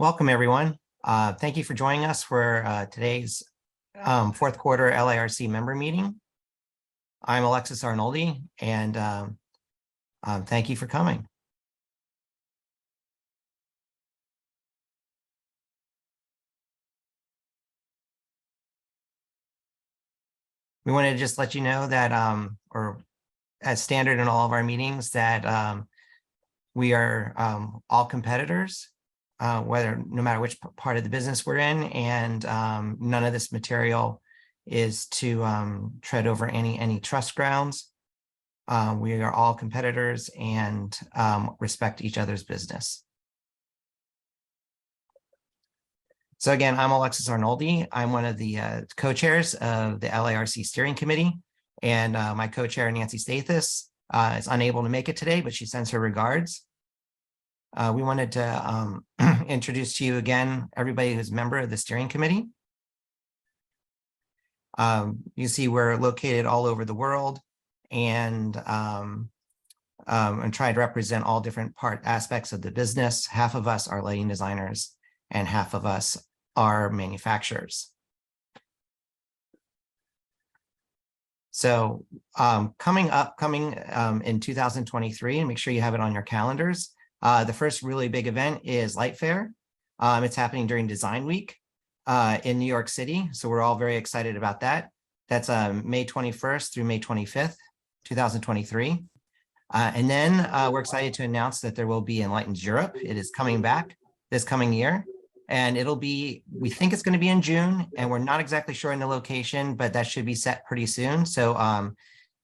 Welcome, everyone. Thank you for joining us for today's fourth quarter LIRC member meeting. I'm Alexis Arnoldi, and thank you for coming. We wanted to just let you know that, or as standard in all of our meetings, that we are all competitors, no matter which part of the business we're in, and none of this material is to tread over any trust grounds. We are all competitors and respect each other's business. So again, I'm Alexis Arnoldi. I'm one of the co-chairs of the LIRC steering committee, and my co-chair Nancy Stathis is unable to make it today, but she sends her regards. We wanted to introduce to you again everybody who's a member of the steering committee. You see we're located all over the world, and try to represent all different aspects of the business. Half of us are lighting designers and half of us are manufacturers. So coming in 2023, and make sure you have it on your calendars, the first really big event is Light Fair. It's happening during Design Week in New York City. So we're all very excited about that. That's May 21st through May 25th, 2023. And then we're excited to announce that there will be Enlightened Europe. It is coming back this coming year. And it'll be, we think it's going to be in June, and we're not exactly sure in the location, but that should be set pretty soon. So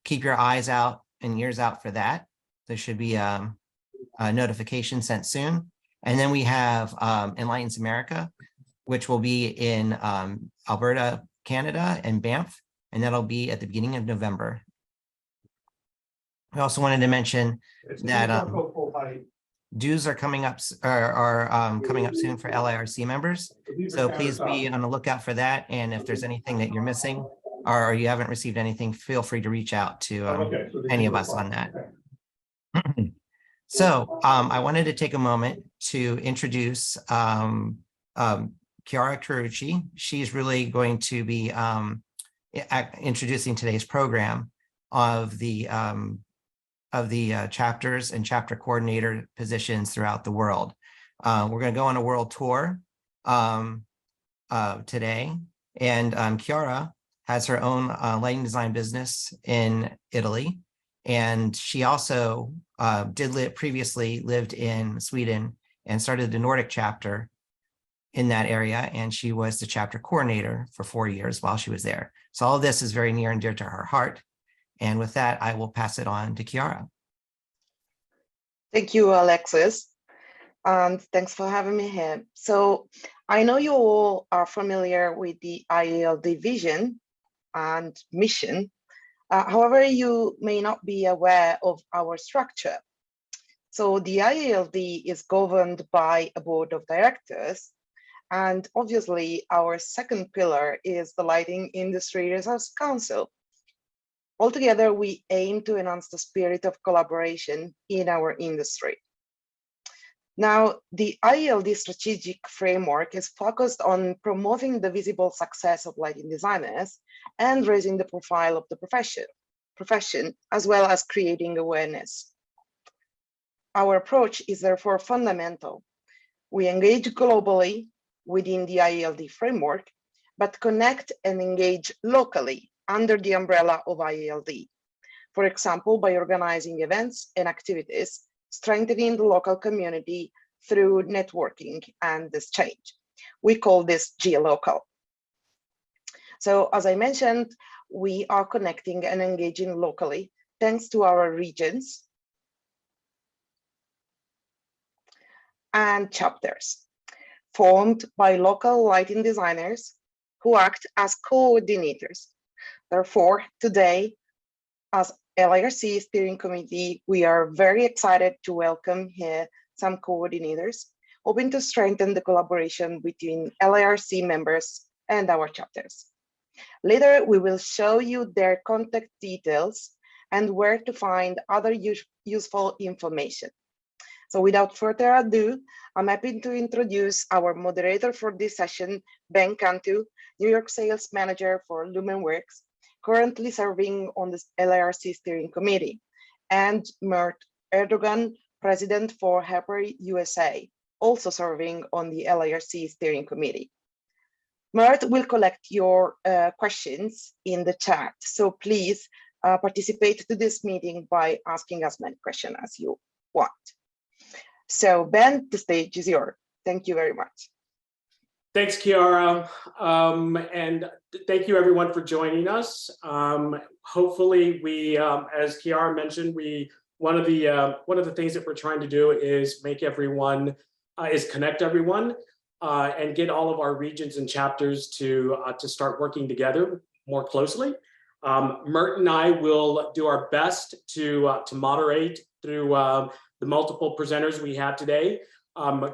keep your eyes out and ears out for that. There should be a notification sent soon. And then we have Enlightens America, which will be in Alberta, Canada, and Banff, and that'll be at the beginning of November. I also wanted to mention that dues are coming up coming up soon for LIRC members. So please be on the lookout for that. And if there's anything that you're missing or you haven't received anything, feel free to reach out to any of us on that. So I wanted to take a moment to introduce Chiara Carucci. She's really going to be introducing today's program of the chapters and chapter coordinator positions throughout the world. We're going to go on a world tour today, and Chiara has her own lighting design business in Italy, and she also previously lived in Sweden and started the Nordic chapter in that area, and she was the chapter coordinator for 4 years while she was there. So all of this is very near and dear to her heart. And with that, I will pass it on to Chiara. Thank you, Alexis. And thanks for having me here. So I know you all are familiar with the IALD vision and mission. However, you may not be aware of our structure. So the IALD is governed by a board of directors. And obviously, our second pillar is the Lighting Industry Resource Council. Altogether, we aim to enhance the spirit of collaboration in our industry. Now, the IALD strategic framework is focused on promoting the visible success of lighting designers and raising the profile of the profession, as well as creating awareness. Our approach is therefore fundamental. We engage globally within the IALD framework, but connect and engage locally under the umbrella of IALD. For example, by organizing events and activities, strengthening the local community through networking and exchange. We call this geolocal. So as I mentioned, we are connecting and engaging locally thanks to our regions and chapters formed by local lighting designers who act as coordinators. Therefore, today, as LIRC Steering Committee, we are very excited to welcome here some coordinators, hoping to strengthen the collaboration between LIRC members and our chapters. Later, we will show you their contact details and where to find other useful information. So without further ado, I'm happy to introduce our moderator for this session, Ben Cantu, New York Sales Manager for LumenWorks, currently serving on the LIRC Steering Committee, and Mert Erdogan, President for Harper USA, also serving on the LIRC Steering Committee. Mert will collect your questions in the chat, so please participate to this meeting by asking as many questions as you want. So Ben, the stage is yours. Thank you very much. Thanks, Chiara, and thank you everyone for joining us. Hopefully, we, as Chiara mentioned, one of the things that we're trying to do is make everyone connect everyone and get all of our regions and chapters to start working together more closely. Mert and I will do our best to moderate through the multiple presenters we have today.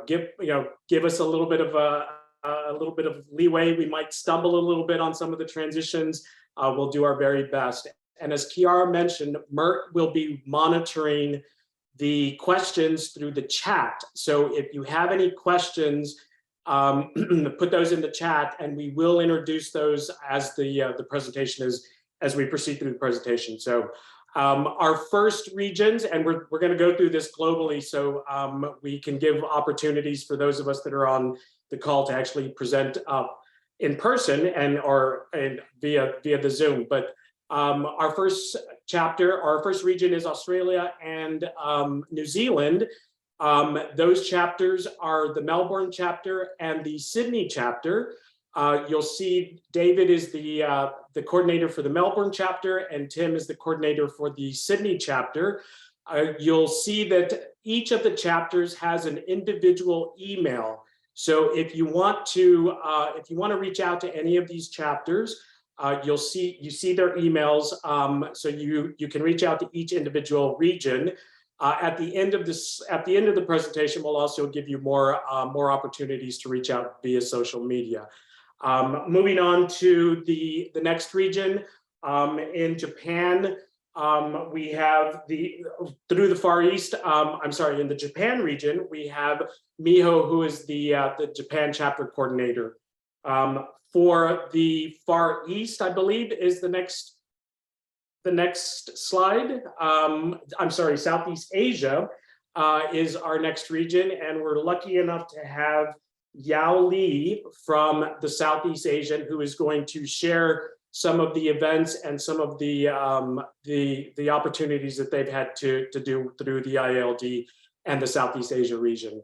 Give us a little bit of leeway. We might stumble a little bit on some of the transitions. We'll do our very best. And as Chiara mentioned, Mert will be monitoring the questions through the chat. So if you have any questions, put those in the chat, and we will introduce those as the presentation as we proceed through the presentation. So our first regions, and we're going to go through this globally, so we can give opportunities for those of us that are on the call to actually present in person or via the Zoom. But our first chapter, our first region is Australia and New Zealand. Those chapters are the Melbourne chapter and the Sydney chapter. You'll see David is the coordinator for the Melbourne chapter, and Tim is the coordinator for the Sydney chapter. You'll see that each of the chapters has an individual email. So if you want to reach out to any of these chapters, you see their emails. So you can reach out to each individual region. At the end of the presentation, we'll also give you more opportunities to reach out via social media. Moving on to the next region, in Japan, we have through the Far East. In the Japan region, we have Miho, who is the Japan chapter coordinator. For the Far East, I believe, is the next slide. Southeast Asia is our next region, and we're lucky enough to have Yao Li from the Southeast Asian, who is going to share some of the events and some of the opportunities that they've had to do through the IALD and the Southeast Asia region.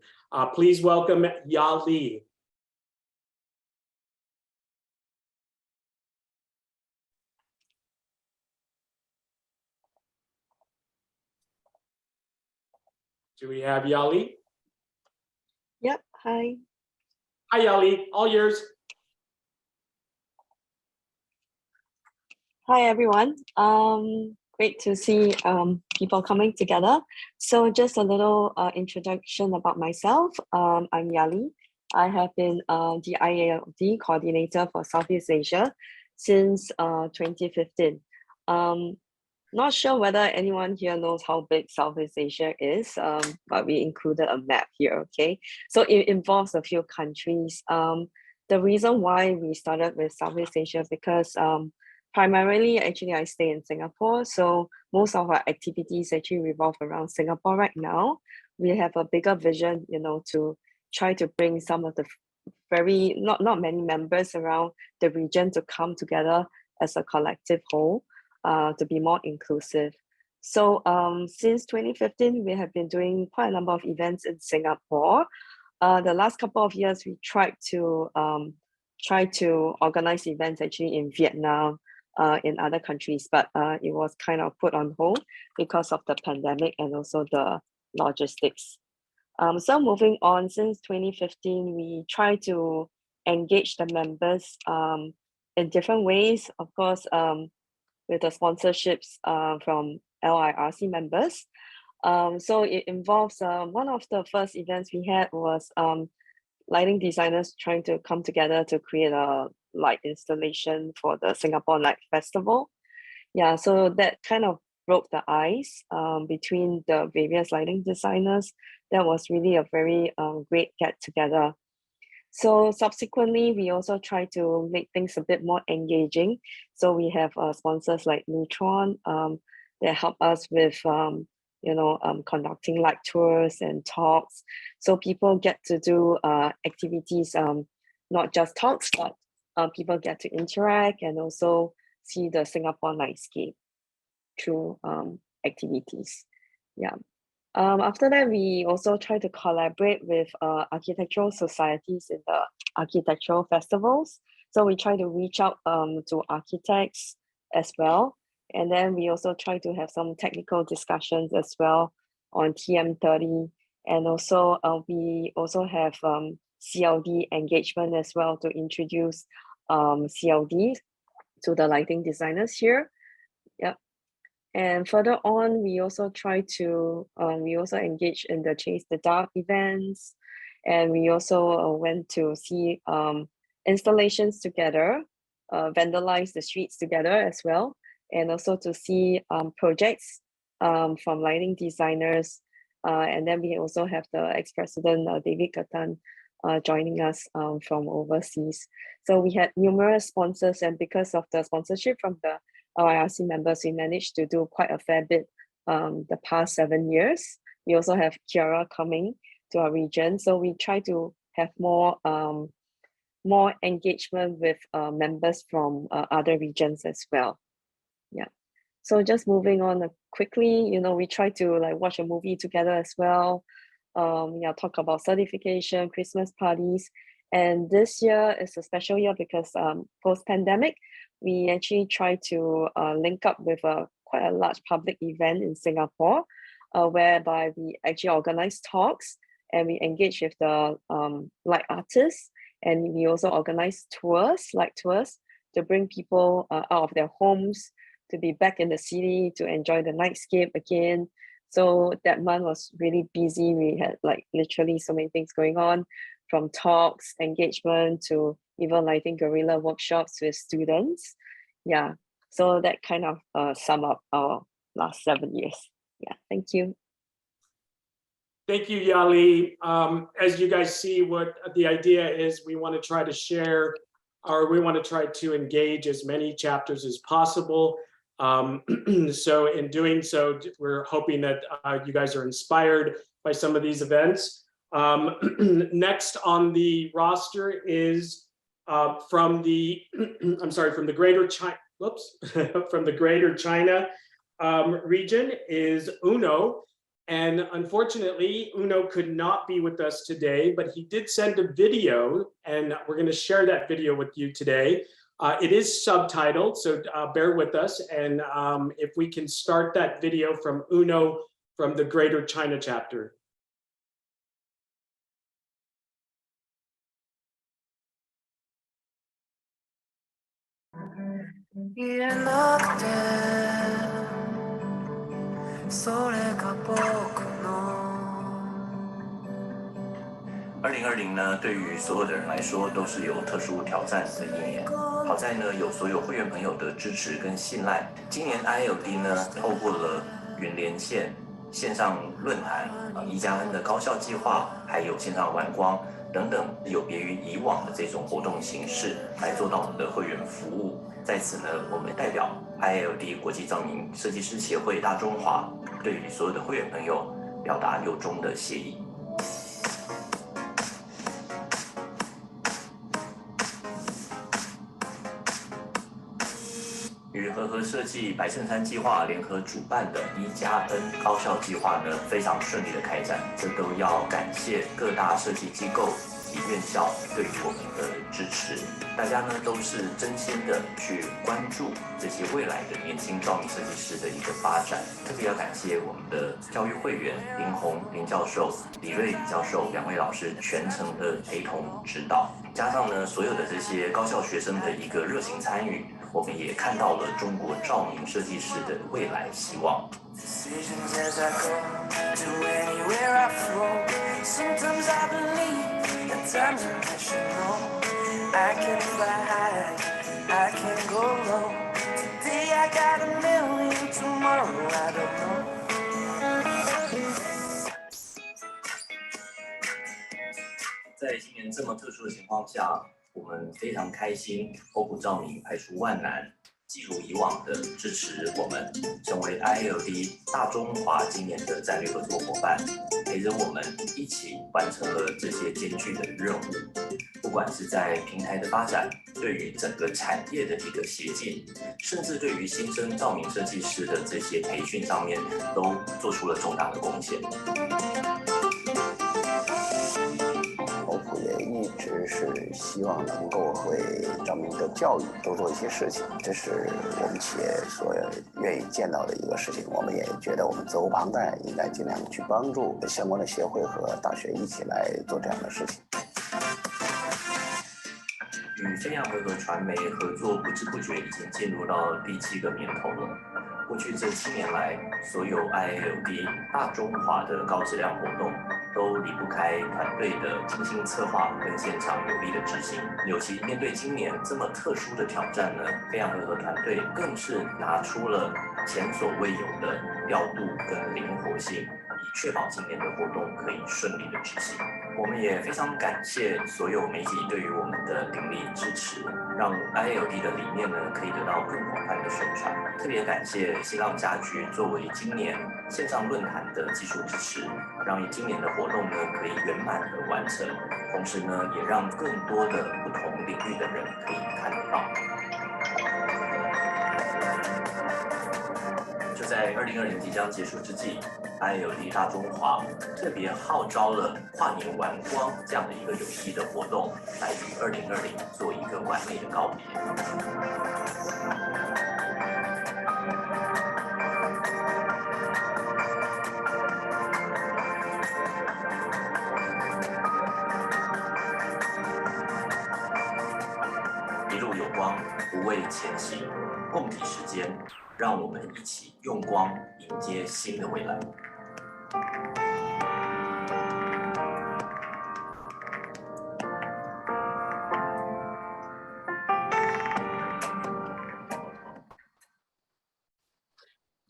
Please welcome Yao Li. Do we have Yao Li? Yep, hi. Hi, Yao Li, all yours. Hi, everyone. Great to see people coming together. So just a little introduction about myself. I'm Yao Li. I have been the IALD coordinator for Southeast Asia since 2015. Not sure whether anyone here knows how big Southeast Asia is, but we included a map here, okay? So it involves a few countries. The reason why we started with Southeast Asia is because primarily, actually, I stay in Singapore. So most of our activities actually revolve around Singapore right now. We have a bigger vision, to try to bring some of the not many members around the region to come together as a collective whole. To be more inclusive. So since 2015, we have been doing quite a number of events in Singapore. The last couple of years, we tried to organize events actually in Vietnam, in other countries, but it was kind of put on hold because of the pandemic and also the logistics. So moving on, since 2015, we try to engage the members in different ways. Of course, with the sponsorships from LIRC members. So it involves, one of the first events we had was lighting designers trying to come together to create a light installation for the Singapore Light Festival. Yeah, so that kind of broke the ice between the various lighting designers that was really a very great get together. So subsequently, we also try to make things a bit more engaging. So we have sponsors like Neutron that help us with conducting light tours and talks. So people get to do activities, not just talks, but people get to interact and also see the Singapore nightscape through activities. Yeah. After that, we also try to collaborate with architectural societies in the architectural festivals. So we try to reach out to architects as well. And then we also try to have some technical discussions as well on TM30. And also we also have CLD engagement as well to introduce CLD to the lighting designers here. Yep. And further on, we also try to, we also engage in the Chase the Dark events. And we also went to see installations together, vandalize the streets together as well. And also to see projects from lighting designers. And then we also have the ex-president, David Katan, joining us from overseas. So we had numerous sponsors, and because of the sponsorship from the LIRC members, we managed to do quite a fair bit the past 7 years. We also have Kiara coming to our region. So we try to have more engagement with members from other regions as well. Yeah. So just moving on quickly, we try to like watch a movie together as well. Talk about certification, Christmas parties. And this year is a special year because post-pandemic, we actually try to link up with quite a large public event in Singapore, whereby we actually organize talks and we engage with the light artists, and we also organize light tours, to bring people out of their homes to be back in the city to enjoy the nightscape again. So that month was really busy. We had like literally so many things going on, from talks, engagement, to even lighting guerrilla workshops with students. Yeah, so that kind of sum up our last 7 years. Yeah, thank you. Thank you, Yali. As you guys see, what the idea is, we want to try to share, or we want to try to engage as many chapters as possible. So in doing so, we're hoping that you guys are inspired by some of these events. Next on the roster is from the Greater China, from the Greater China region is Uno. And unfortunately, Uno could not be with us today, but he did send a video, and we're going to share that video with you today. It is subtitled, so bear with us. And if we can start that video from Uno from the Greater China chapter.2020呢，对于所有的人来说都是有特殊挑战的一年。好在呢，有所有会员朋友的支持跟信赖。今年 IALD 呢，透过了云连线、线上论坛、1+N 的高效计划，还有线上晚光等等，有别于以往的这种活动形式，来做到我们的会员服务。在此呢，我们代表 IALD 国际照明设计师协会大中华，对于所有的会员朋友表达由衷的谢意。与和合设计白衬衫计划联合主办的1+N 高校计划呢，非常顺利的开展，这都要感谢各大设计机构及院校对于我们的支持。大家呢都是真心的去关注这些未来的年轻照明设计师的一个发展。特别要感谢我们的教育会员林红林教授、李瑞李教授2位老师全程的陪同指导，加上呢所有的这些高校学生的一个热情参与。我们也看到了中国照明设计师的未来希望。在今年这么特殊的情况下，我们非常开心，欧普照明排除万难，既如以往的支持我们，成为 IALD 大中华今年的战略合作伙伴，陪着我们一起完成了这些艰巨的任务。不管是在平台的发展，对于整个产业的一个协进，甚至对于新生照明设计师的这些培训上面，都做出了重大的贡献。欧普也一直是希望能够为照明的教育多做一些事情，这是我们企业所愿意见到的一个事情。我们也觉得我们责无旁贷，应该尽量去帮助相关的协会和大学一起来做这样的事情。与飞扬回合传媒合作，不知不觉已经进入到第7个年头了。过去这7年来，所有 IALD 大中华的高质量活动，都离不开团队的精心策划跟现场有力的执行。尤其面对今年这么特殊的挑战呢，飞扬回合团队更是拿出了前所未有的调度跟灵活性，以确保今年的活动可以顺利的执行。我们也非常感谢所有媒体对于我们的鼎力支持，让 IALD 的理念呢可以得到更广泛的宣传。特别感谢新浪家居作为今年线上论坛的技术支持，让今年的活动呢可以圆满的完成，同时呢也让更多的不同领域的人可以看得到。就在2020即将结束之际，IALD 大中华特别号召了跨年玩光这样的一个有意义的活动，来与2020做一个完美的告别。一路有光，不畏前行，共体时间，让我们一起用光迎接新的未来。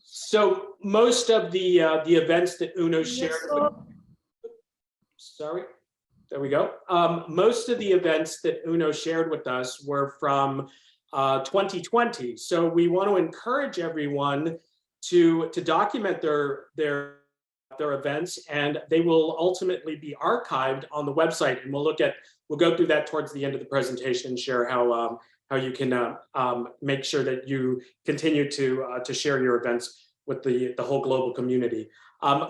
So most of the events that Uno shared. Sorry, there we go. Most of the events that Uno shared with us were from 2020. So we want to encourage everyone to document their events, and they will ultimately be archived on the website. And we'll go through that towards the end of the presentation and share how you can make sure that you continue to share your events with the whole global community.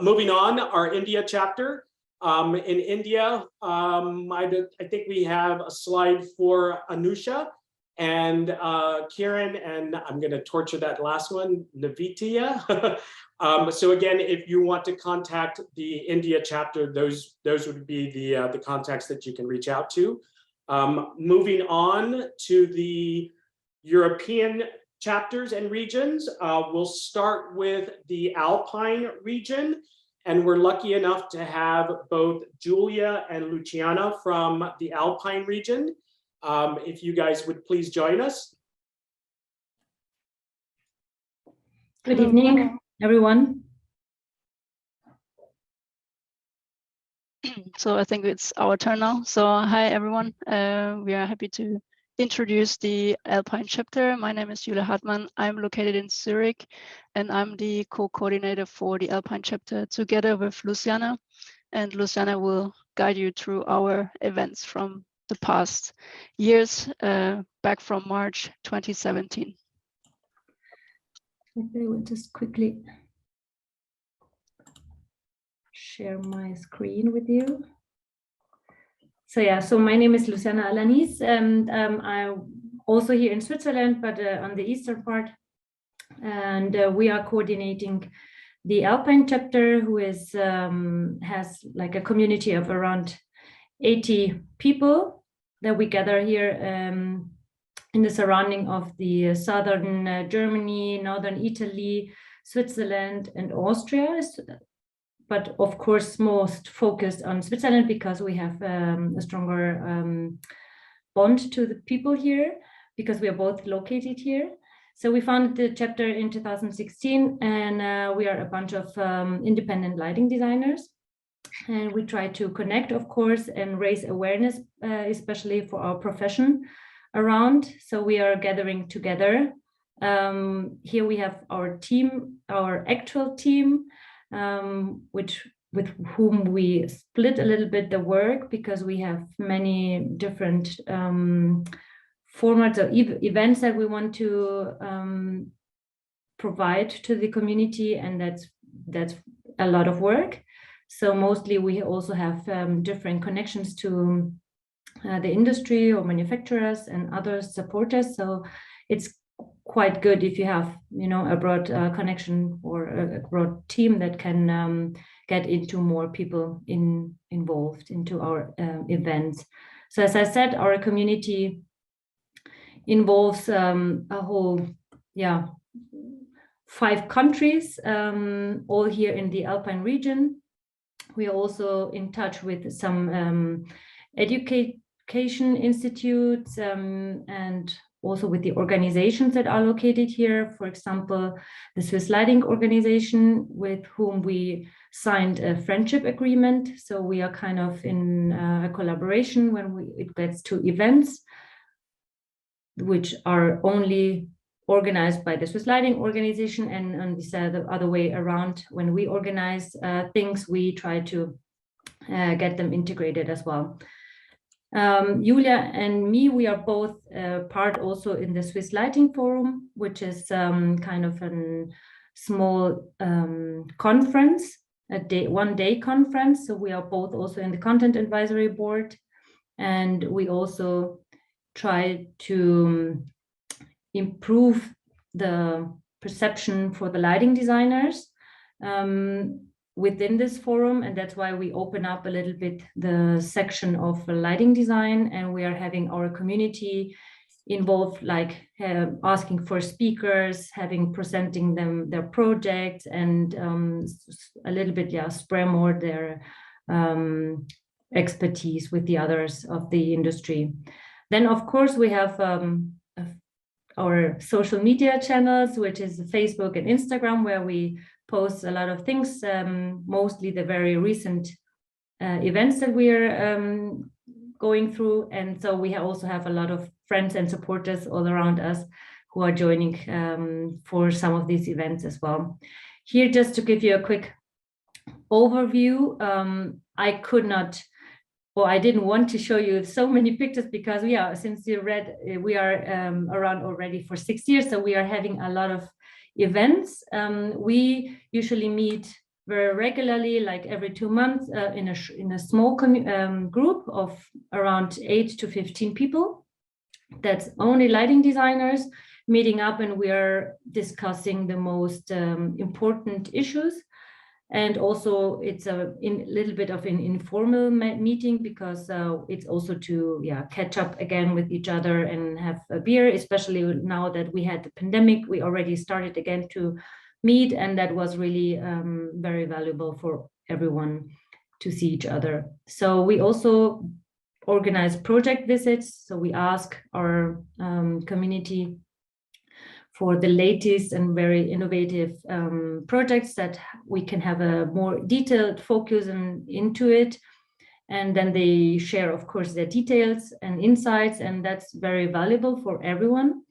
Moving on, our India chapter. In India, I think we have a slide for Anusha and Kiran, and I'm going to torture that last one, Navitya. So again, if you want to contact the India chapter, those would be the contacts that you can reach out to. Moving on to the European chapters and regions, we'll start with the Alpine region. And we're lucky enough to have both Julia and Luciana from the Alpine region. If you guys would please join us. Good evening, everyone. So I think it's our turn now. So hi, everyone. We are happy to introduce the Alpine chapter. My name is Julia Hartmann. I'm located in Zurich, and I'm the co-coordinator for the Alpine chapter together with Luciana. And Luciana will guide you through our events from the past years, back from March 2017. Okay, we'll just quickly share my screen with you. So yeah, so my name is Luciana Alanis, and I'm also here in Switzerland, but on the eastern part. And we are coordinating the Alpine chapter, who is has like a community of around 80 people that we gather here in the surrounding of the southern Germany, northern Italy, Switzerland, and Austria. But of course, most focused on Switzerland because we have a stronger bond to the people here because we are both located here. So we founded the chapter in 2016, and we are a bunch of independent lighting designers. And we try to connect, of course, and raise awareness, especially for our profession around. So we are gathering together. Here we have our team, our actual team, with whom we split a little bit the work, because we have many different formats or events that we want to provide to the community, and that's a lot of work. So mostly we also have different connections to the industry or manufacturers and other supporters. So it's quite good if you have, you know, a broad connection or a broad team that can get into more people involved into our events. So as I said, our community involves a whole, 5 countries, all here in the Alpine region. We are also in touch with some education institutes and also with the organizations that are located here. For example, the Swiss Lighting Organization, with whom we signed a friendship agreement. So we are kind of in a collaboration when it gets to events, which are only organized by the Swiss Lighting Organization, and this the other way around. When we organize things, we try to get them integrated as well. Julia and me, we are both part also in the Swiss Lighting Forum, which is kind of a small conference, one-day conference. So we are both also in the Content Advisory Board, and we also try to improve the perception for the lighting designers within this forum. And that's why we open up a little bit the section of lighting design, and we are having our community involved, like asking for speakers, presenting them their projects, and a little bit, spread more their expertise with the others of the industry. Then, of course, we have our social media channels, which is Facebook and Instagram, where we post a lot of things, mostly the very recent events that we are going through. And so we also have a lot of friends and supporters all around us who are joining for some of these events as well. Here, just to give you a quick overview, I didn't want to show you so many pictures, because since you read, we are around already for 6 years, so we are having a lot of events. We usually meet very regularly, like every 2 months, in a small group of around 8 to 15 people. That's only lighting designers meeting up, and we are discussing the most important issues. And also it's a little bit of an informal meeting, because it's also to catch up again with each other and have a beer, especially now that we had the pandemic. We already started again to meet, and that was really very valuable for everyone to see each other. So we also organize project visits. So we ask our community for the latest and very innovative projects that we can have a more detailed focus into it. And then they share, of course, their details and insights, and that's very valuable for everyone.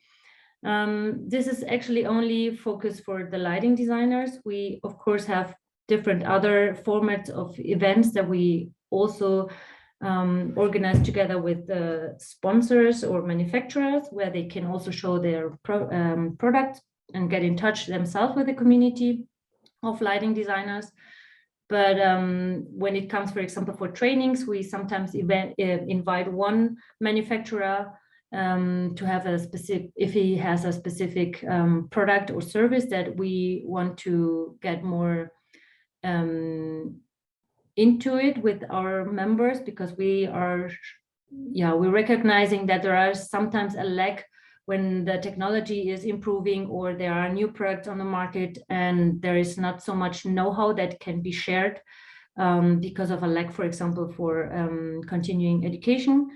This is actually only focused for the lighting designers. We, of course, have different other formats of events that we also organize together with the sponsors or manufacturers, where they can also show their products and get in touch themselves with the community of lighting designers. But when it comes, for example, for trainings, we sometimes invite one manufacturer to have a specific, if he has a specific product or service that we want to get more into it with our members, because we are, we're recognizing that there are sometimes a lack when the technology is improving or there are new products on the market and there is not so much know-how that can be shared because of a lack, for example, for continuing education.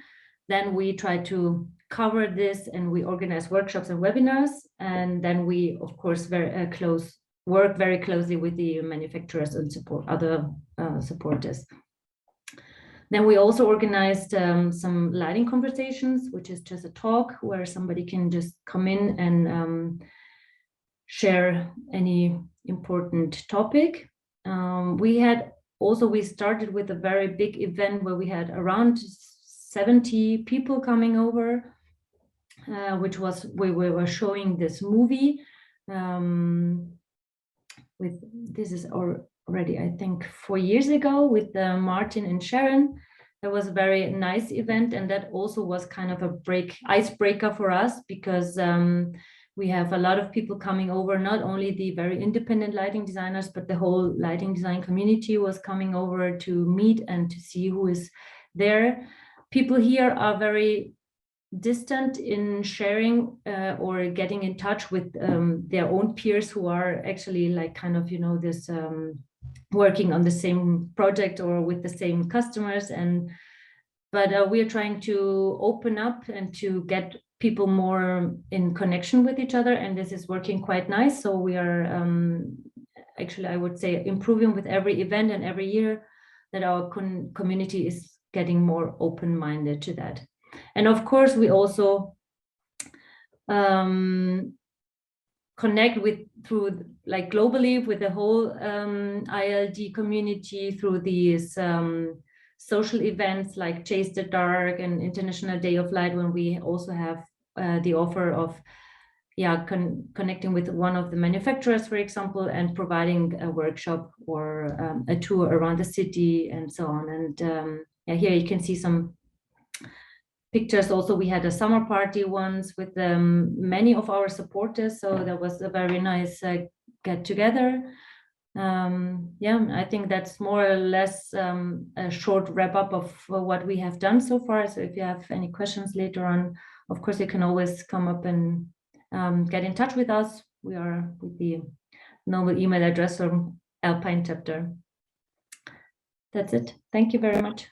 Then we try to cover this and we organize workshops and webinars. And then we, of course, very close work very closely with the manufacturers and other supporters. Then we also organized some lighting conversations, which is just a talk where somebody can just come in and share any important topic. We started with a very big event where we had around 70 people coming over, which was we were showing this movie. This is already, I think, 4 years ago with Martin and Sharon. That was a very nice event, and that also was kind of a icebreaker for us, because we have a lot of people coming over, not only the very independent lighting designers, but the whole lighting design community was coming over to meet and to see who is there. People here are very distant in sharing or getting in touch with their own peers who are actually like kind of, you know, this working on the same project or with the same customers. But we are trying to open up and to get people more in connection with each other, and this is working quite nice. So we are actually, I would say, improving with every event and every year, that our community is getting more open-minded to that. And of course, we also connect through like globally with the whole IALD community through these social events like Chase the Dark and International Day of Light, when we also have the offer of connecting with one of the manufacturers, for example, and providing a workshop or a tour around the city and so on. And here you can see some pictures. Also, we had a summer party once with many of our supporters, so that was a very nice get together. I think that's more or less a short wrap up of what we have done so far. So if you have any questions later on, of course, you can always come up and get in touch with us. We are with the normal email address from Alpine chapter. That's it. Thank you very much.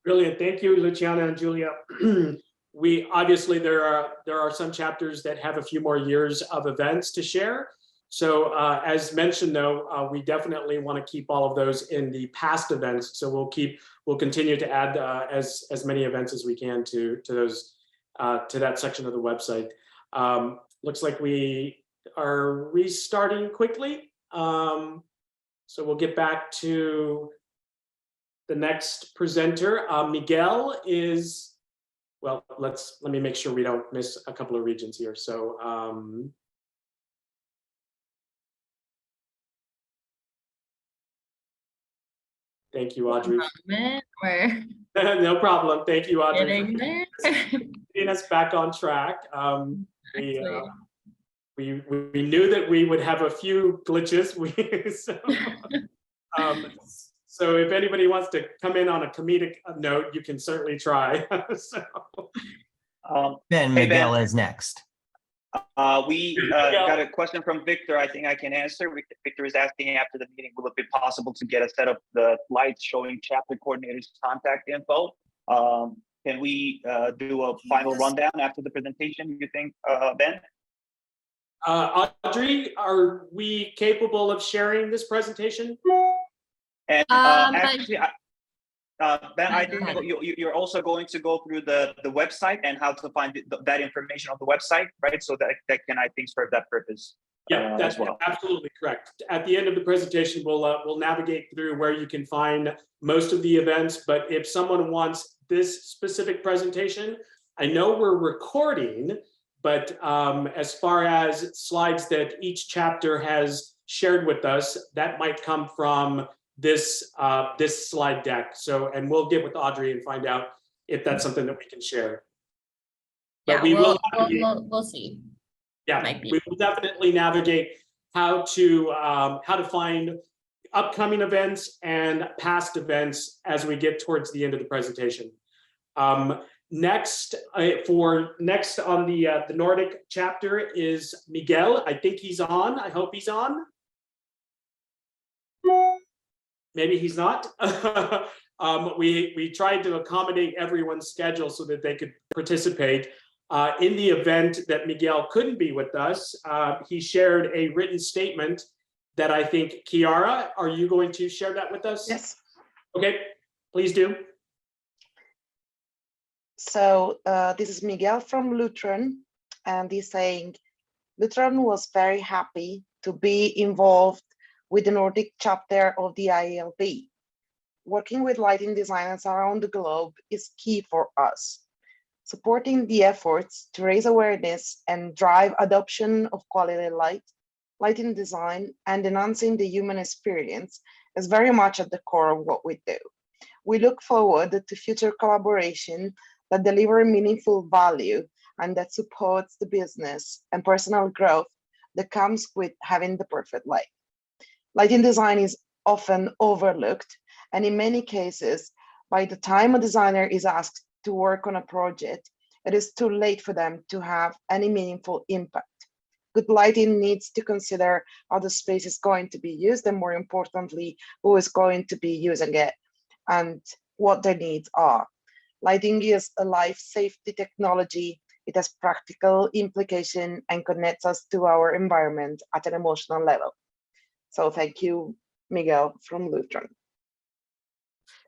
Brilliant. Thank you, Luciana and Julia. We obviously, there are some chapters that have a few more years of events to share. So as mentioned, though, we definitely want to keep all of those in the past events. So we'll continue to add as many events as we can to those to that section of the website. Looks like we are restarting quickly. So we'll get back to the next presenter. Miguel is, well, let me make sure we don't miss a couple of regions here. So thank you, Audrey. No problem. Thank you, Audrey. Getting us back on track. We knew that we would have a few glitches. So if anybody wants to come in on a comedic note, you can certainly try. Ben, Miguel is next. We got a question from Victor. I think I can answer. Victor is asking, after the meeting, will it be possible to get a set of the slides showing chapter coordinators' contact info? Can we do a final rundown after the presentation, you think, Ben? Audrey, are we capable of sharing this presentation? And actually, Ben, I think you're also going to go through the website and how to find that information on the website, right? So that can, I think, serve that purpose. Yeah, that's well. Absolutely correct. At the end of the presentation, we'll navigate through where you can find most of the events. But if someone wants this specific presentation, I know we're recording, but as far as slides that each chapter has shared with us, that might come from this slide deck. So, and we'll get with Audrey and find out if that's something that we can share. But yeah, we'll see. Yeah, we will definitely navigate how to find upcoming events and past events as we get towards the end of the presentation. Next on the Nordic chapter is Miguel. I think he's on. I hope he's on. Maybe he's not. We tried to accommodate everyone's schedule so that they could participate. In the event that Miguel couldn't be with us, he shared a written statement that I think, Kiara, are you going to share that with us? Yes. Okay, please do. So this is Miguel from Lutheran, and he's saying, Lutheran was very happy to be involved with the Nordic chapter of the IALD. Working with lighting designers around the globe is key for us. Supporting the efforts to raise awareness and drive adoption of quality lighting design, and enhancing the human experience is very much at the core of what we do. We look forward to future collaboration that deliver meaningful value and that supports the business and personal growth that comes with having the perfect light. Lighting design is often overlooked, and in many cases, by the time a designer is asked to work on a project, it is too late for them to have any meaningful impact. Good lighting needs to consider how the space is going to be used, and more importantly, who is going to be using it and what their needs are. Lighting is a life safety technology. It has practical implication and connects us to our environment at an emotional level. So thank you, Miguel from Lutheran.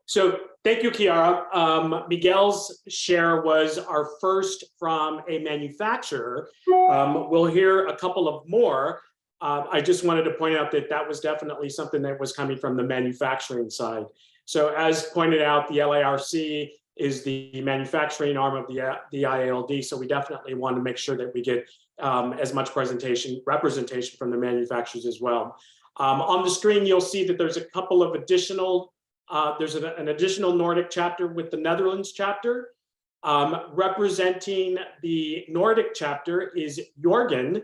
So thank you, Kiara. Miguel's share was our first from a manufacturer. We'll hear a couple of more. I just wanted to point out that that was definitely something that was coming from the manufacturing side. So as pointed out, the LIRC is the manufacturing arm of the IALD. So we definitely want to make sure that we get as much representation from the manufacturers as well. On the screen, you'll see that there's a couple of additional there's an additional Nordic chapter with the Netherlands chapter. Representing the Nordic chapter is Jorgen,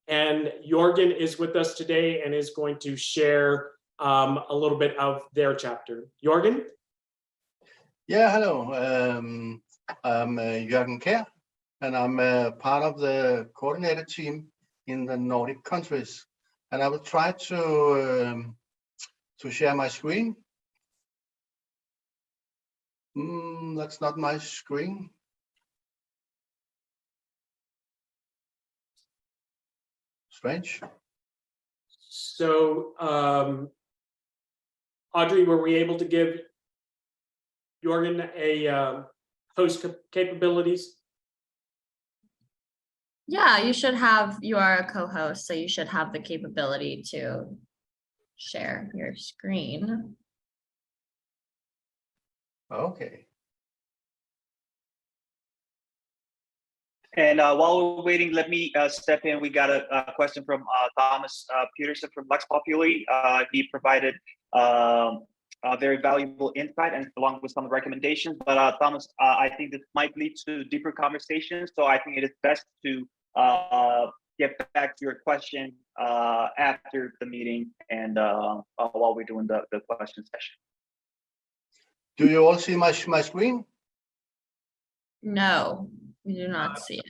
and Jorgen is with us today and is going to share a little bit of their chapter. Jorgen? Yeah, hello. I'm Jørgen Kjær, and I'm part of the coordinator team in the Nordic countries. And I will try to share my screen. That's not my screen. Strange. So, Audrey, were we able to give Jorgen a host capabilities? Yeah, you should have, you are a co-host, so you should have the capability to share your screen. Okay. And while we're waiting, let me step in. We got a question from Thomas Peterson from Lex Populi. He provided a very valuable insight and along with some recommendations. But Thomas, I think this might lead to deeper conversations. So I think it is best to get back to your question after the meeting and while we're doing the question session. Do you all see my screen? No, we do not see it.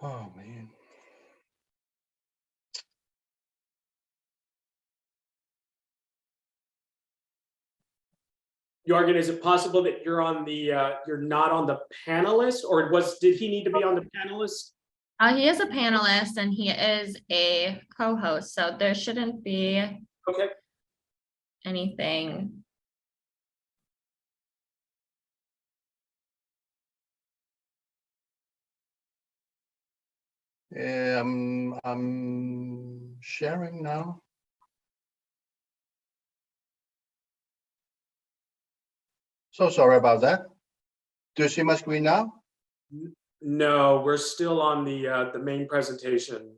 Oh, man. Jorgen, is it possible that you're on the you're not on the panelist, or did he need to be on the panelist? He is a panelist and he is a co-host, so there shouldn't be anything. I'm sharing now. So sorry about that. Do you see my screen now? No, we're still on the main presentation.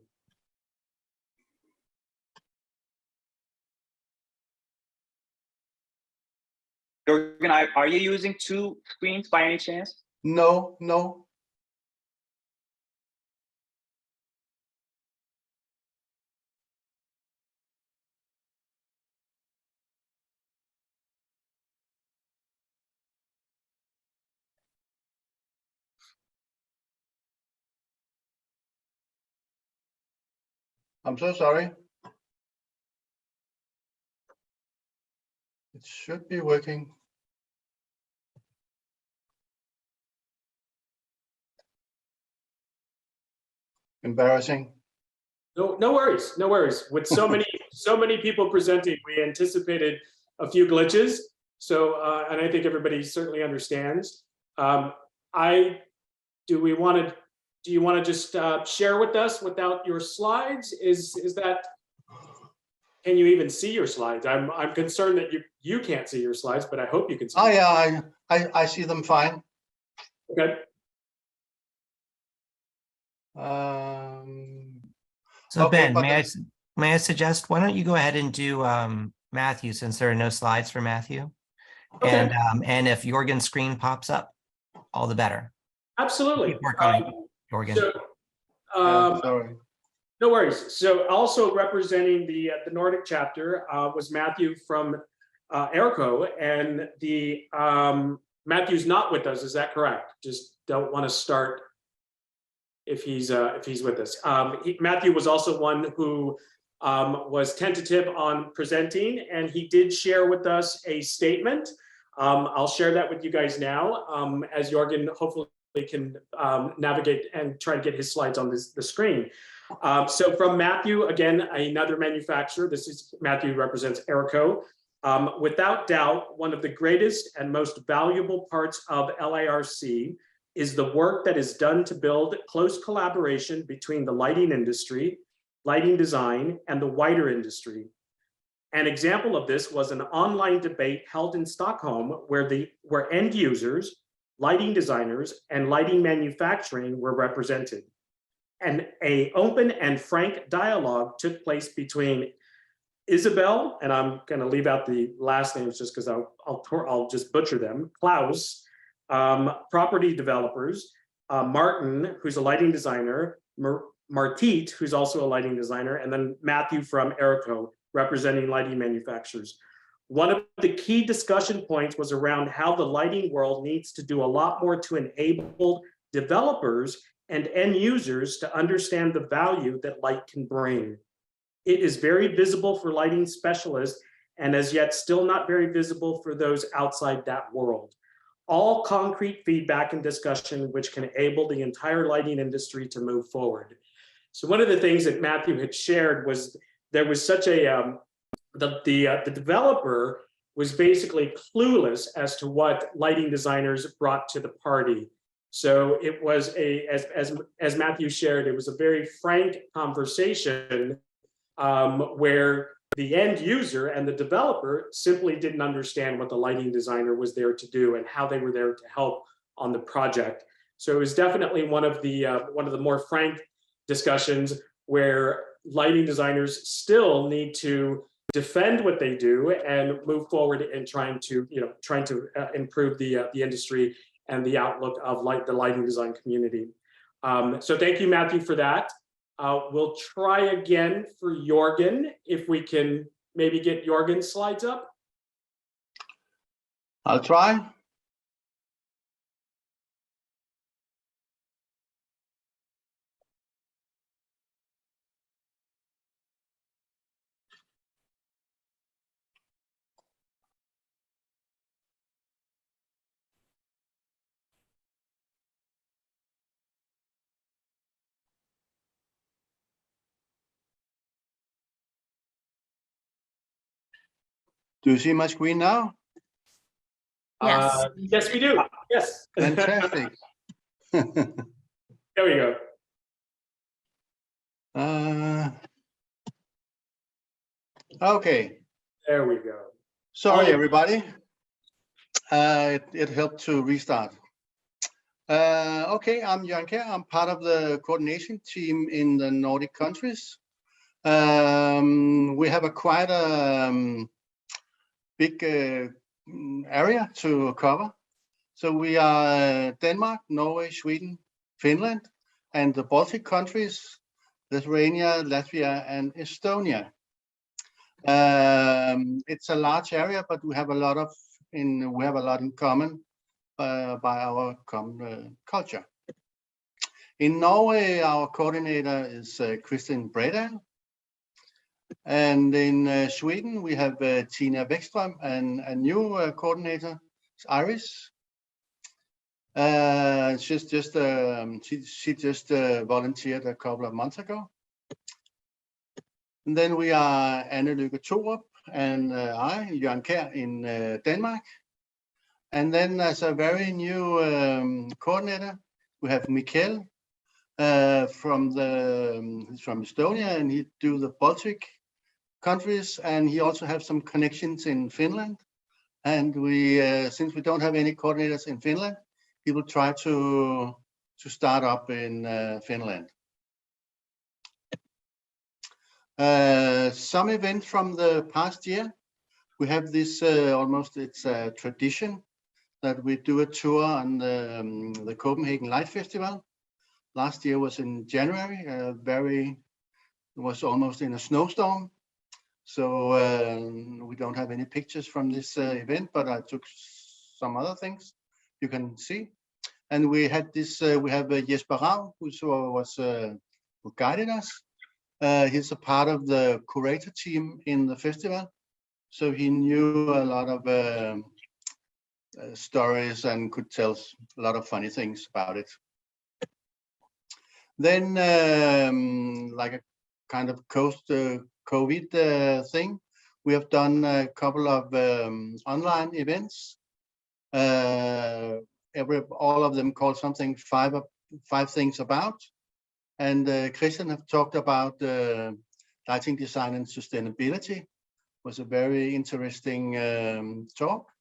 Jorgen, are you using two screens by any chance? No, no. I'm so sorry. It should be working. Embarrassing. No worries, no worries. With so many people presenting, we anticipated a few glitches. So, and I think everybody certainly understands. Do you want to just share with us without your slides? Is that, can you even see your slides? I'm concerned that you can't see your slides, but I hope you can see. Oh yeah, I see them fine. Okay. So Okay, Ben, may I suggest, why don't you go ahead and do Matthew, since there are no slides for Matthew? Okay. And if Jorgen's screen pops up, all the better. Absolutely. Work on it, Jorgen. So, sorry. no worries. So also representing the Nordic chapter was Matthew from ERCO, and the Matthew's not with us. Is that correct? Just don't want to start if he's with us. Matthew was also one who was tentative on presenting, and he did share with us a statement. I'll share that with you guys now, as Jorgen hopefully can navigate and try to get his slides on the screen. So from Matthew, again, another manufacturer. This is Matthew, represents ERCO. Without doubt, one of the greatest and most valuable parts of LIRC is the work that is done to build close collaboration between the lighting industry, lighting design, and the wider industry. An example of this was an online debate held in Stockholm where end users, lighting designers, and lighting manufacturing were represented. And an open and frank dialogue took place between Isabel, and I'm going to leave out the last names just because I'll just butcher them, Klaus, property developers, Martin, who's a lighting designer, Martit, who's also a lighting designer, and then Matthew from ERCO, representing lighting manufacturers. One of the key discussion points was around how the lighting world needs to do a lot more to enable developers and end users to understand the value that light can bring. It is very visible for lighting specialists and as yet still not very visible for those outside that world. All concrete feedback and discussion which can enable the entire lighting industry to move forward. So one of the things that Matthew had shared was there was such a, the developer was basically clueless as to what lighting designers brought to the party. So it was as Matthew shared, it was a very frank conversation where the end user and the developer simply didn't understand what the lighting designer was there to do and how they were there to help on the project. So it was definitely one of the more frank discussions where lighting designers still need to defend what they do and move forward in trying to improve the industry and the outlook of the lighting design community. So thank you, Matthew, for that. We'll try again for Jorgen, if we can maybe get Jorgen's slides up. I'll try. Do you see my screen now? Yes. Yes, we do. Yes. Fantastic. There we go. Okay. There we go. Sorry, everybody. It helped to restart. Okay, I'm Jørgen Kjær. I'm part of the coordination team in the Nordic countries. We have a quite big area to cover. So we are Denmark, Norway, Sweden, Finland, and the Baltic countries, Lithuania, Latvia, and Estonia. It's a large area, but we have a lot in common by our common culture. In Norway, our coordinator is Kristin Bredal. And in Sweden, we have Tina Bäckström and a new coordinator, Iris. She just volunteered a couple of months ago. And then we are Anne-Lykke Thorup and I, Jørgen Kjær in Denmark. And then as a very new coordinator, we have Mikkel from Estonia, and he do the Baltic countries, and he also have some connections in Finland. And we, since we don't have any coordinators in Finland, he will try to start up in Finland. Some event from the past year. We have this almost, it's a tradition that we do a tour on the Copenhagen Light Festival. Last year was in January, it was almost in a snowstorm. So we don't have any pictures from this event, but I took some other things you can see. And we had this, we have Jesper Rav, who guided us. He's a part of the curator team in the festival. So he knew a lot of stories and could tell a lot of funny things about it. Then like a kind of COVID thing, we have done a couple of online events. All of them called something five things about. And Christian have talked about lighting design and sustainability. It was a very interesting talk.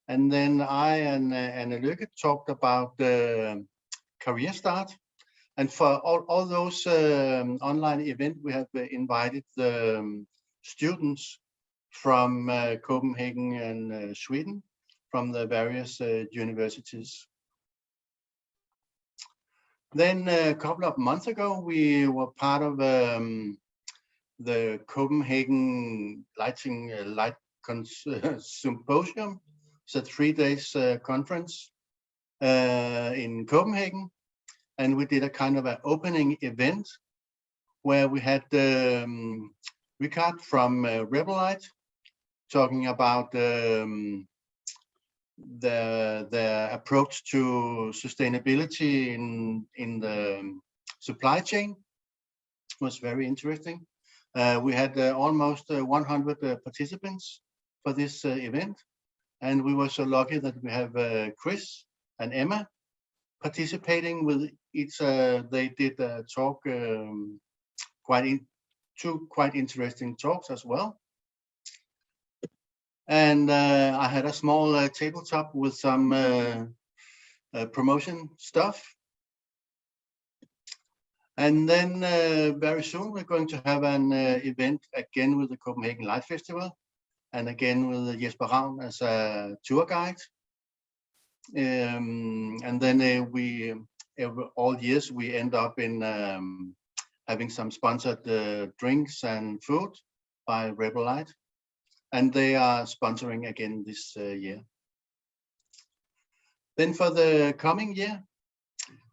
And then I and Anne-Lykke talked about career start. And for all those online events, we have invited the students from Copenhagen and Sweden, from the various universities. Then a couple of months ago, we were part of the Copenhagen Light Symposium. It's a 3 days conference in Copenhagen. And we did a kind of an opening event where we had Ricard from Rebel Light talking about the approach to sustainability in the supply chain. It was very interesting. We had almost 100 participants for this event. And we were so lucky that we have Chris and Emma participating with each. They did a talk, two quite interesting talks as well. And I had a small tabletop with some promotion stuff. And then very soon we're going to have an event again with the Copenhagen Light Festival, and again with Jesper Rav as a tour guide. And then all years we end up in having some sponsored drinks and food by Rebel Light, and they are sponsoring again this year. Then for the coming year,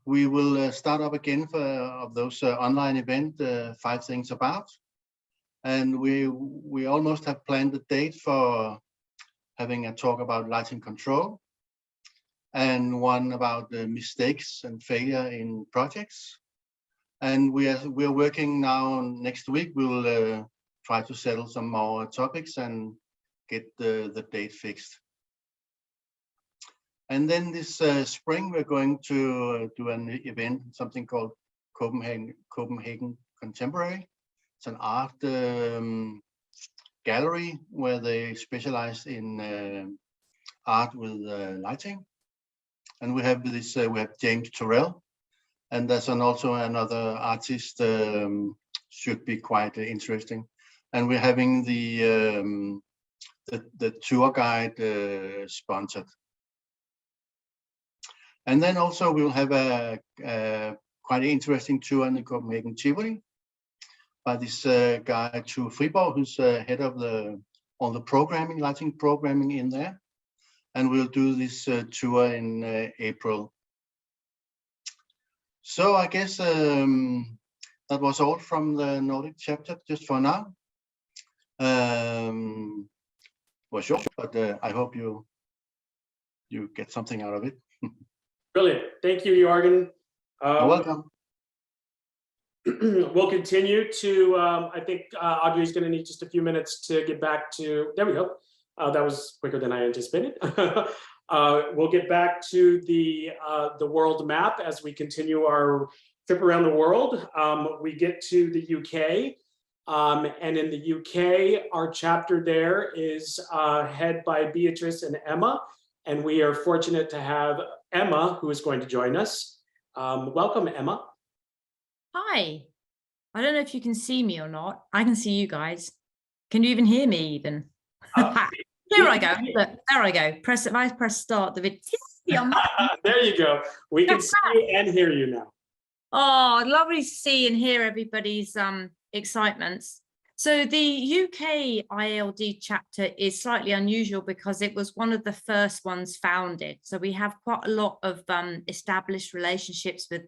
we will start up again for those online event, 5 things about, and we almost have planned a date for having a talk about lighting control, and one about the mistakes and failure in projects. And we're working now. Next week we'll try to settle some more topics and get the date fixed. And then this spring we're going to do an event, something called Copenhagen Contemporary. It's an art gallery where they specialize in art with lighting. And we have this, we have James Turrell, and there's also another artist, should be quite interesting. And we're having the tour guide sponsored. And then also we'll have a quite interesting tour in the Copenhagen Tivoli by this guy to Friborg, who's head of all the programming, lighting programming in there. And we'll do this tour in April. So I guess that was all from the Nordic chapter just for now. Was short, but I hope you get something out of it. Brilliant. Thank you, Jørgen. You're welcome. we'll continue to, I think Audrey's going to need just a few minutes to get back to, there we go. That was quicker than I anticipated. We'll get back to the world map as we continue our trip around the world. We get to the UK, and in the UK, our chapter there is head by Beatrice and Emma, and we are fortunate to have Emma, who is going to join us. Welcome, Emma. Hi. I don't know if you can see me or not. I can see you guys. Can you even hear me even? There I go. Look, there I go. Press if I press start the video. There you go. We can see you and hear you now. Oh, lovely to see and hear everybody's excitements. So the UK IALD chapter is slightly unusual because it was one of the first ones founded. So we have quite a lot of established relationships with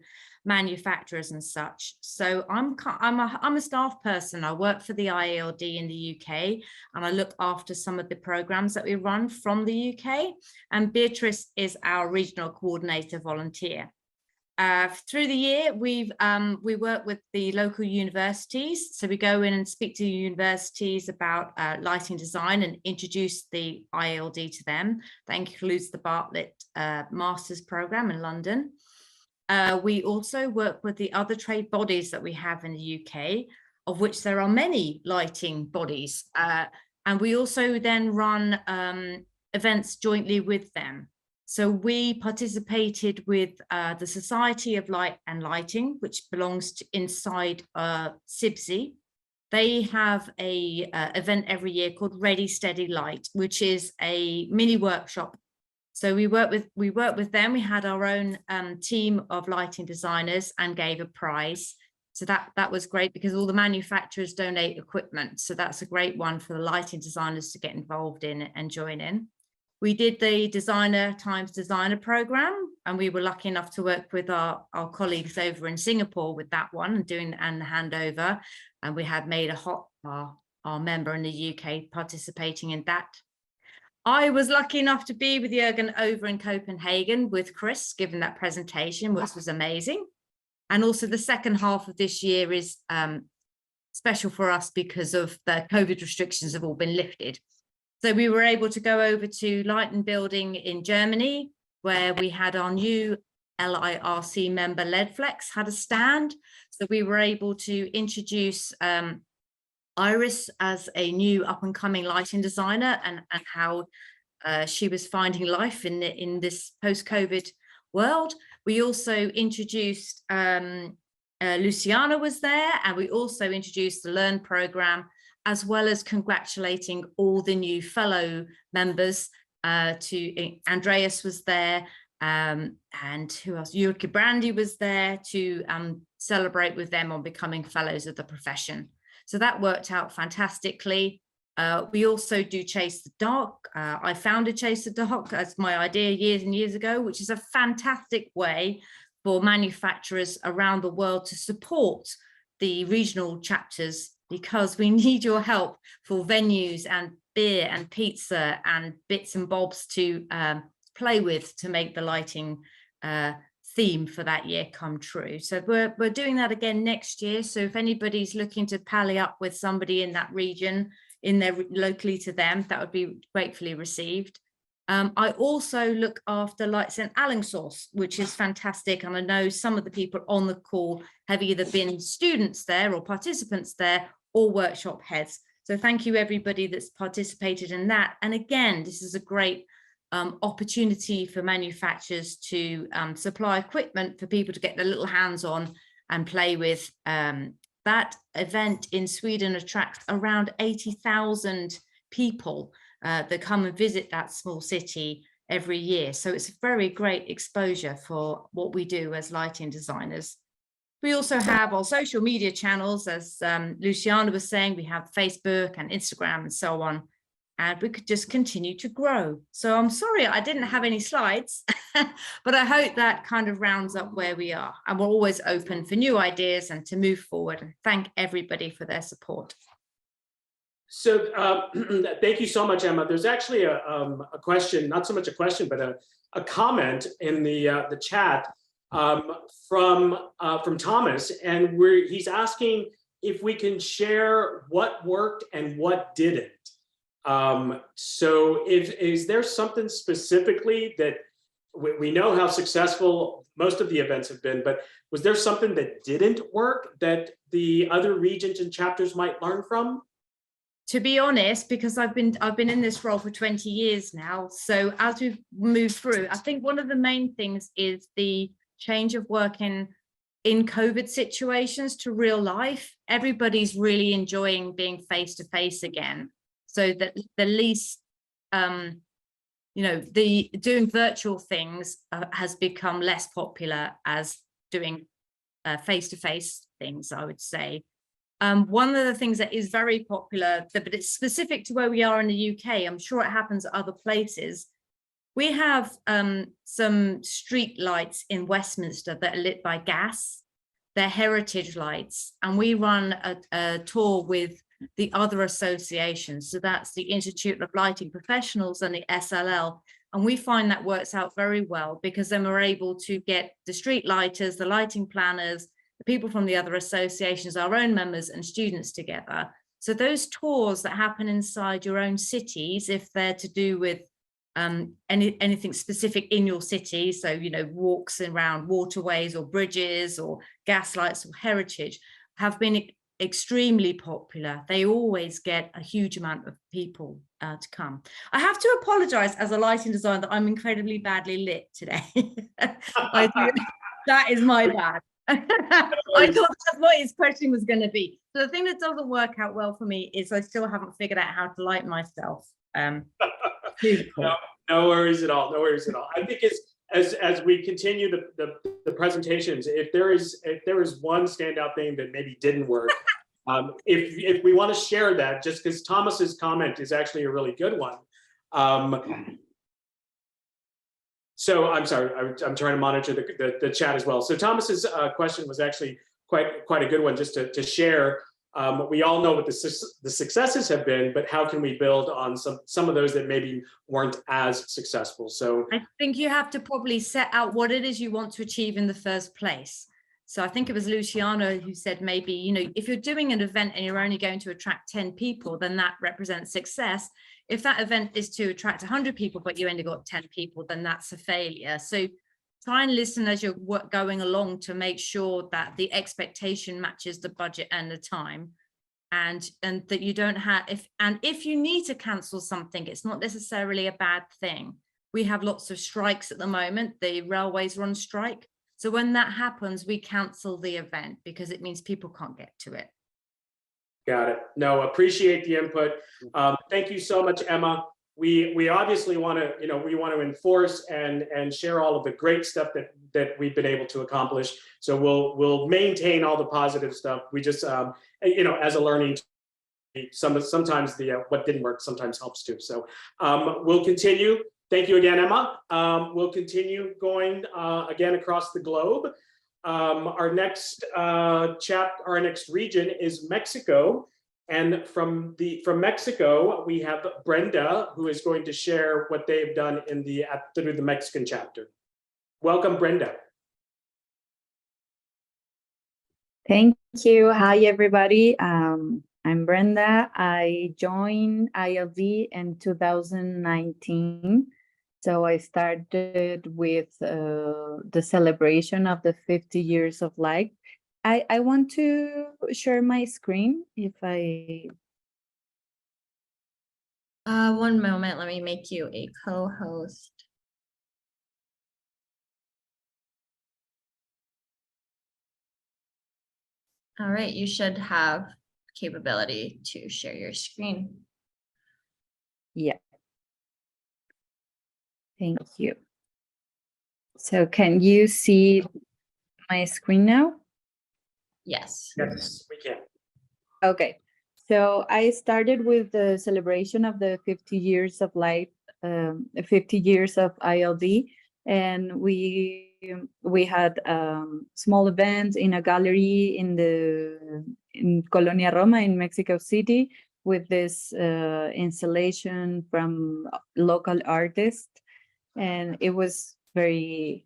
manufacturers and such. So I'm a staff person. I work for the IALD in the UK, and I look after some of the programs that we run from the UK. And Beatrice is our regional coordinator volunteer. Through the year, we work with the local universities. So we go in and speak to universities about lighting design and introduce the IALD to them. That includes the Bartlett Master's Programme in London. We also work with the other trade bodies that we have in the UK, of which there are many lighting bodies. And we also then run events jointly with them. So we participated with the Society of Light and Lighting, which belongs to inside SIBSI. They have a event every year called Ready Steady Light, which is a mini workshop. So we work with them. We had our own team of lighting designers and gave a prize. So that was great because all the manufacturers donate equipment. So that's a great one for the lighting designers to get involved in and join in. We did the Designer Times Designer program, and we were lucky enough to work with our colleagues over in Singapore with that one and the handover. And we had made our member in the UK participating in that. I was lucky enough to be with Jürgen over in Copenhagen with Chris, giving that presentation, which was amazing. And also the second half of this year is special for us because of the COVID restrictions have all been lifted. So we were able to go over to Lighten Building in Germany, where we had our new LIRC member Ledflex had a stand. So we were able to introduce Iris as a new up-and-coming lighting designer and how she was finding life in this post-COVID world. We also introduced, Luciana was there, and we also introduced the Learn program, as well as congratulating all the new fellow members. Andreas was there, and who else? Jurke Brandy was there to celebrate with them on becoming fellows of the profession. So that worked out fantastically. We also do Chase the Dark. I founded Chase the Dark as my idea years and years ago, which is a fantastic way for manufacturers around the world to support the regional chapters, because we need your help for venues and beer and pizza and bits and bobs to play with to make the lighting theme for that year come true. So we're doing that again next year. So if anybody's looking to pally up with somebody in that region, locally to them, that would be gratefully received. I also look after Lights and Alingsås, which is fantastic. And I know some of the people on the call have either been students there or participants there or workshop heads. So thank you everybody that's participated in that. And again, this is a great opportunity for manufacturers to supply equipment for people to get their little hands on and play with. That event in Sweden attracts around 80,000 people that come and visit that small city every year. So it's a very great exposure for what we do as lighting designers. We also have our social media channels, as Luciana was saying. We have Facebook and Instagram and so on, and we could just continue to grow. So I'm sorry I didn't have any slides, but I hope that kind of rounds up where we are. And we're always open for new ideas and to move forward. And thank everybody for their support. So thank you so much, Emma. There's actually a question, not so much a question, but a comment in the chat. from Thomas, and he's asking if we can share what worked and what didn't. So is there something specifically that we know how successful most of the events have been, but was there something that didn't work that the other regions and chapters might learn from? To be honest, because I've been in this role for 20 years now. So as we've moved through, I think one of the main things is the change of working in COVID situations to real life. Everybody's really enjoying being face to face again. So that the least, you know, the doing virtual things has become less popular as doing face-to-face things, I would say. One of the things that is very popular, but it's specific to where we are in the UK, I'm sure it happens at other places. We have some street lights in Westminster that are lit by gas. They're heritage lights, and we run a tour with the other associations. So that's the Institute of Lighting Professionals and the SLL. And we find that works out very well, because then we're able to get the street lighters, the lighting planners, the people from the other associations, our own members and students together. So those tours that happen inside your own cities, if they're to do with anything specific in your city, so, you know, walks around waterways or bridges or gas lights or heritage, have been extremely popular. They always get a huge amount of people to come. I have to apologize as a lighting designer that I'm incredibly badly lit today. That is my bad. I thought that's what his question was going to be. So the thing that doesn't work out well for me is I still haven't figured out how to light myself. No worries at all. No worries at all. I think as we continue the presentations, if there is one standout thing that maybe didn't work, if we want to share that, just because Thomas's comment is actually a really good one. So I'm sorry, I'm trying to monitor the chat as well. So Thomas's question was actually quite a good one, just to share. We all know what the successes have been, but how can we build on some of those that maybe weren't as successful? So I think you have to probably set out what it is you want to achieve in the first place. So I think it was Luciano who said, maybe, you know, if you're doing an event and you're only going to attract 10 people, then that represents success. If that event is to attract 100 people, but you only got 10 people, then that's a failure. So try and listen as you're going along to make sure that the expectation matches the budget and the time, and that you don't have, if you need to cancel something, it's not necessarily a bad thing. We have lots of strikes at the moment. The railways are on strike. So when that happens, we cancel the event because it means people can't get to it. Got it. No, appreciate the input. Thank you so much, Emma. We obviously want to, you know, we want to enforce and share all of the great stuff that we've been able to accomplish. So we'll maintain all the positive stuff. We just, you know, as a learning, sometimes the what didn't work sometimes helps too. So we'll continue. Thank you again, Emma. We'll continue going again across the globe. Our next our next region is Mexico. And from Mexico, we have Brenda, who is going to share what they've done through the Mexican chapter. Welcome, Brenda. Thank you. Hi, everybody. I'm Brenda. I joined IALD in 2019. So I started with the celebration of the 50 years of life. I want to share my screen if I... One moment, let me make you a co-host. All right, you should have capability to share your screen. Yeah. Thank you. So can you see my screen now? Yes. Yes, we can. Okay. So I started with the celebration of the 50 years of life, 50 years of IALD, and we had small events in a gallery in Colonia Roma in Mexico City with this installation from local artists, and it was very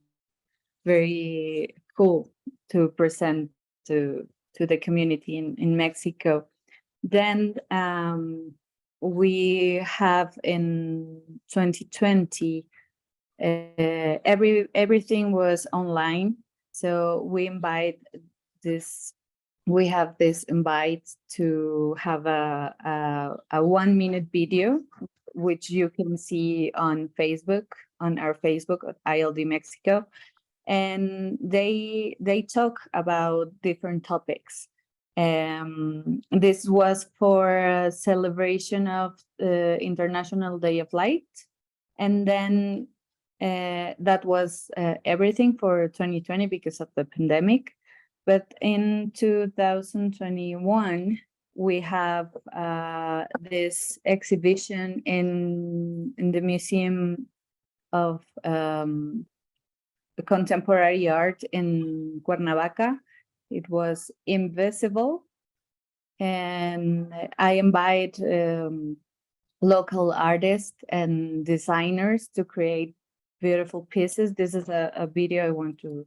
very cool to present to the community in Mexico. Then we have in 2020, everything was online. So we have this invite to have a 1-minute video, which you can see on Facebook, on our Facebook at IALD Mexico. And they talk about different topics. This was for a celebration of International Day of Light. And then that was everything for 2020 because of the pandemic. But in 2021, we have this exhibition in the Museum of Contemporary Art in Cuernavaca. It was Invisible. And I invite local artists and designers to create beautiful pieces. This is a video I want to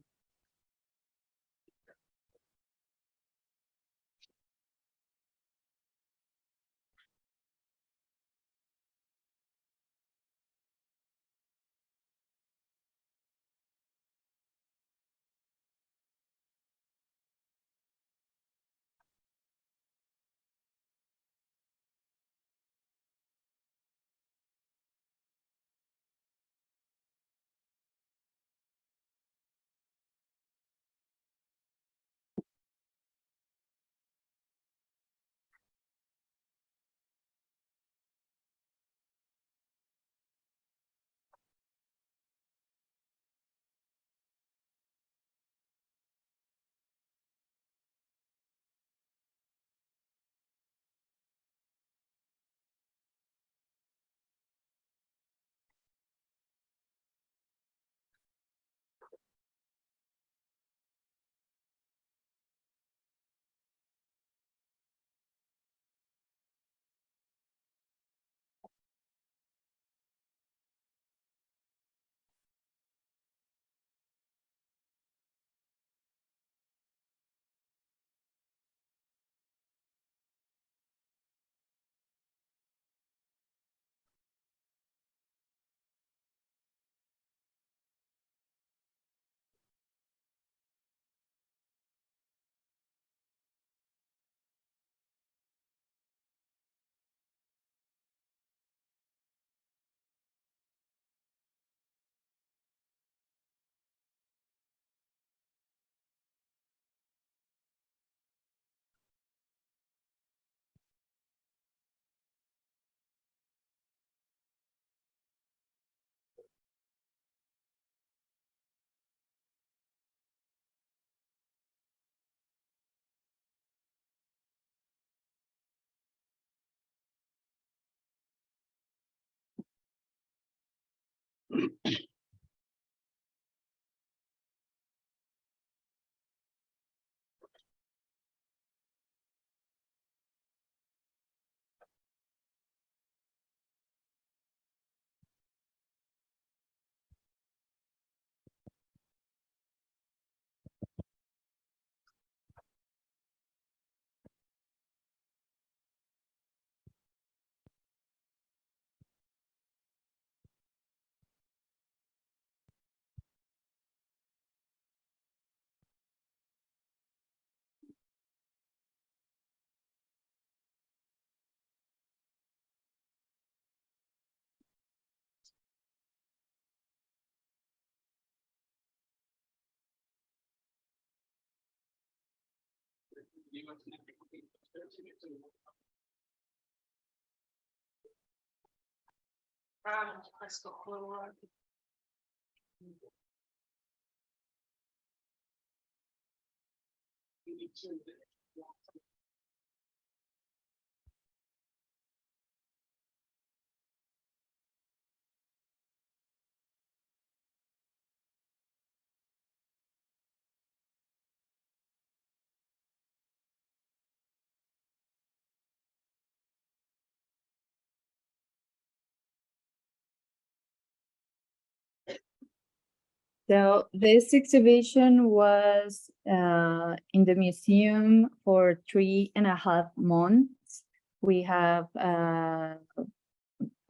So this exhibition was in the museum for 3.5 months. We have a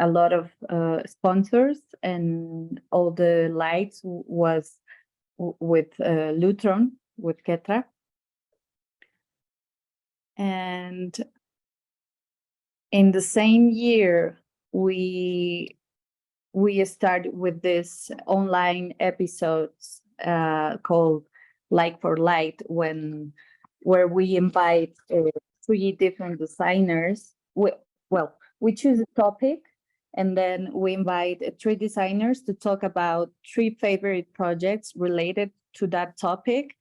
lot of sponsors, and all the lights was with Lutron, with Ketra. And in the same year, we started with this online episodes called Light for Light, where we invite 3 different designers. We choose a topic, and then we invite 3 designers to talk about 3 favorite projects related to that topic.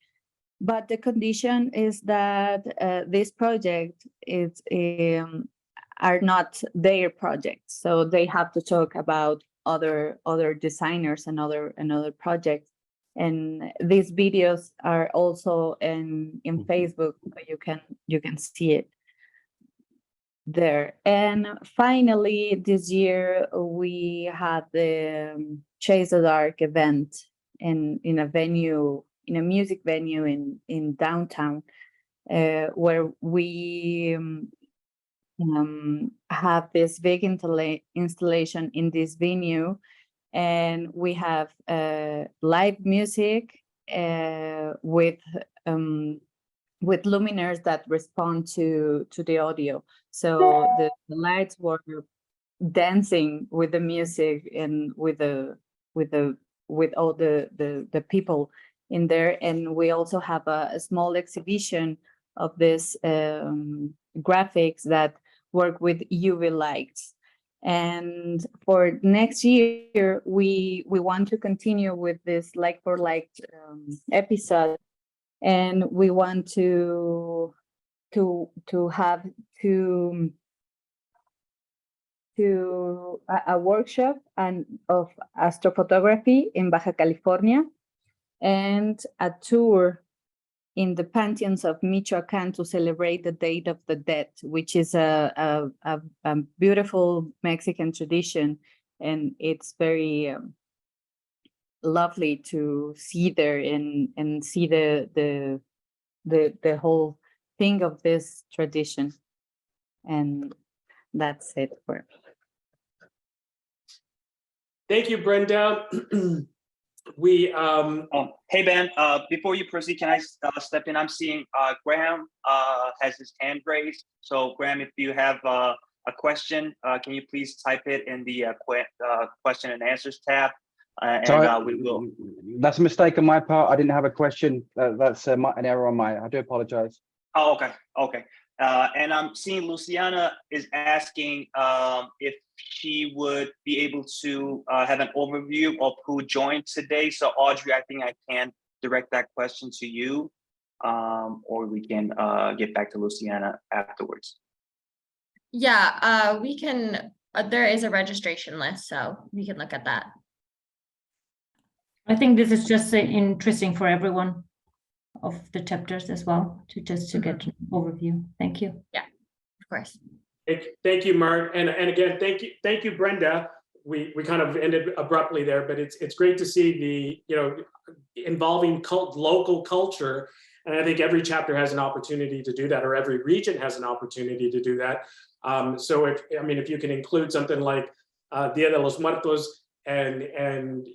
But the condition is that this project is are not their projects, so they have to talk about other designers and other projects. And these videos are also in Facebook, so you can see it there. And finally, this year we had the Chase the Dark event in a venue, in a music venue in downtown, where we have this big installation in this venue, and we have live music with luminaires that respond to the audio. So the lights were dancing with the music and with all the people in there. And we also have a small exhibition of this graphics that work with UV lights. And for next year, we want to continue with this Light for Light episode, and we want to have a workshop of astrophotography in Baja California, and a tour in the pantheons of Michoacan to celebrate the Day of the Dead, which is a beautiful Mexican tradition, and it's very lovely to see there and see the whole thing of this tradition. And that's it for. Thank you, Brenda. We hey Ben, before you proceed, can I step in? I'm seeing Graham has his hand raised. So Graham, if you have a question, can you please type it in the question and answers tab, and we will. That's a mistake on my part. I didn't have a question. That's an error on my. I do apologize. Oh, okay. And I'm seeing Luciana is asking if she would be able to have an overview of who joined today. So Audrey, I think I can direct that question to you, or we can get back to Luciana afterwards. Yeah, we can, there is a registration list, so we can look at that. I think this is just interesting for everyone of the chapters as well, to get an overview. Thank you. Yeah, of course. Thank you, Mert, and again, thank you, Brenda. We kind of ended abruptly there, but it's great to see the involving local culture, and I think every chapter has an opportunity to do that, or every region has an opportunity to do that. So if you can include something like Dia de los Muertos and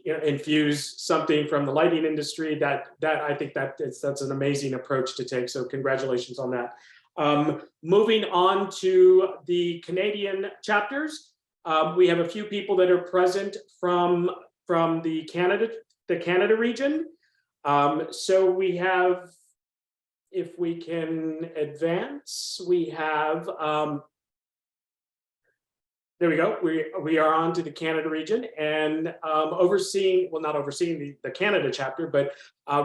infuse something from the lighting industry, that I think that's an amazing approach to take. So congratulations on that. Moving on to the Canadian chapters, we have a few people that are present from the Canada region. So we have, if we can advance, we have. There we go. We are on to the Canada region, and not overseeing the Canada chapter, but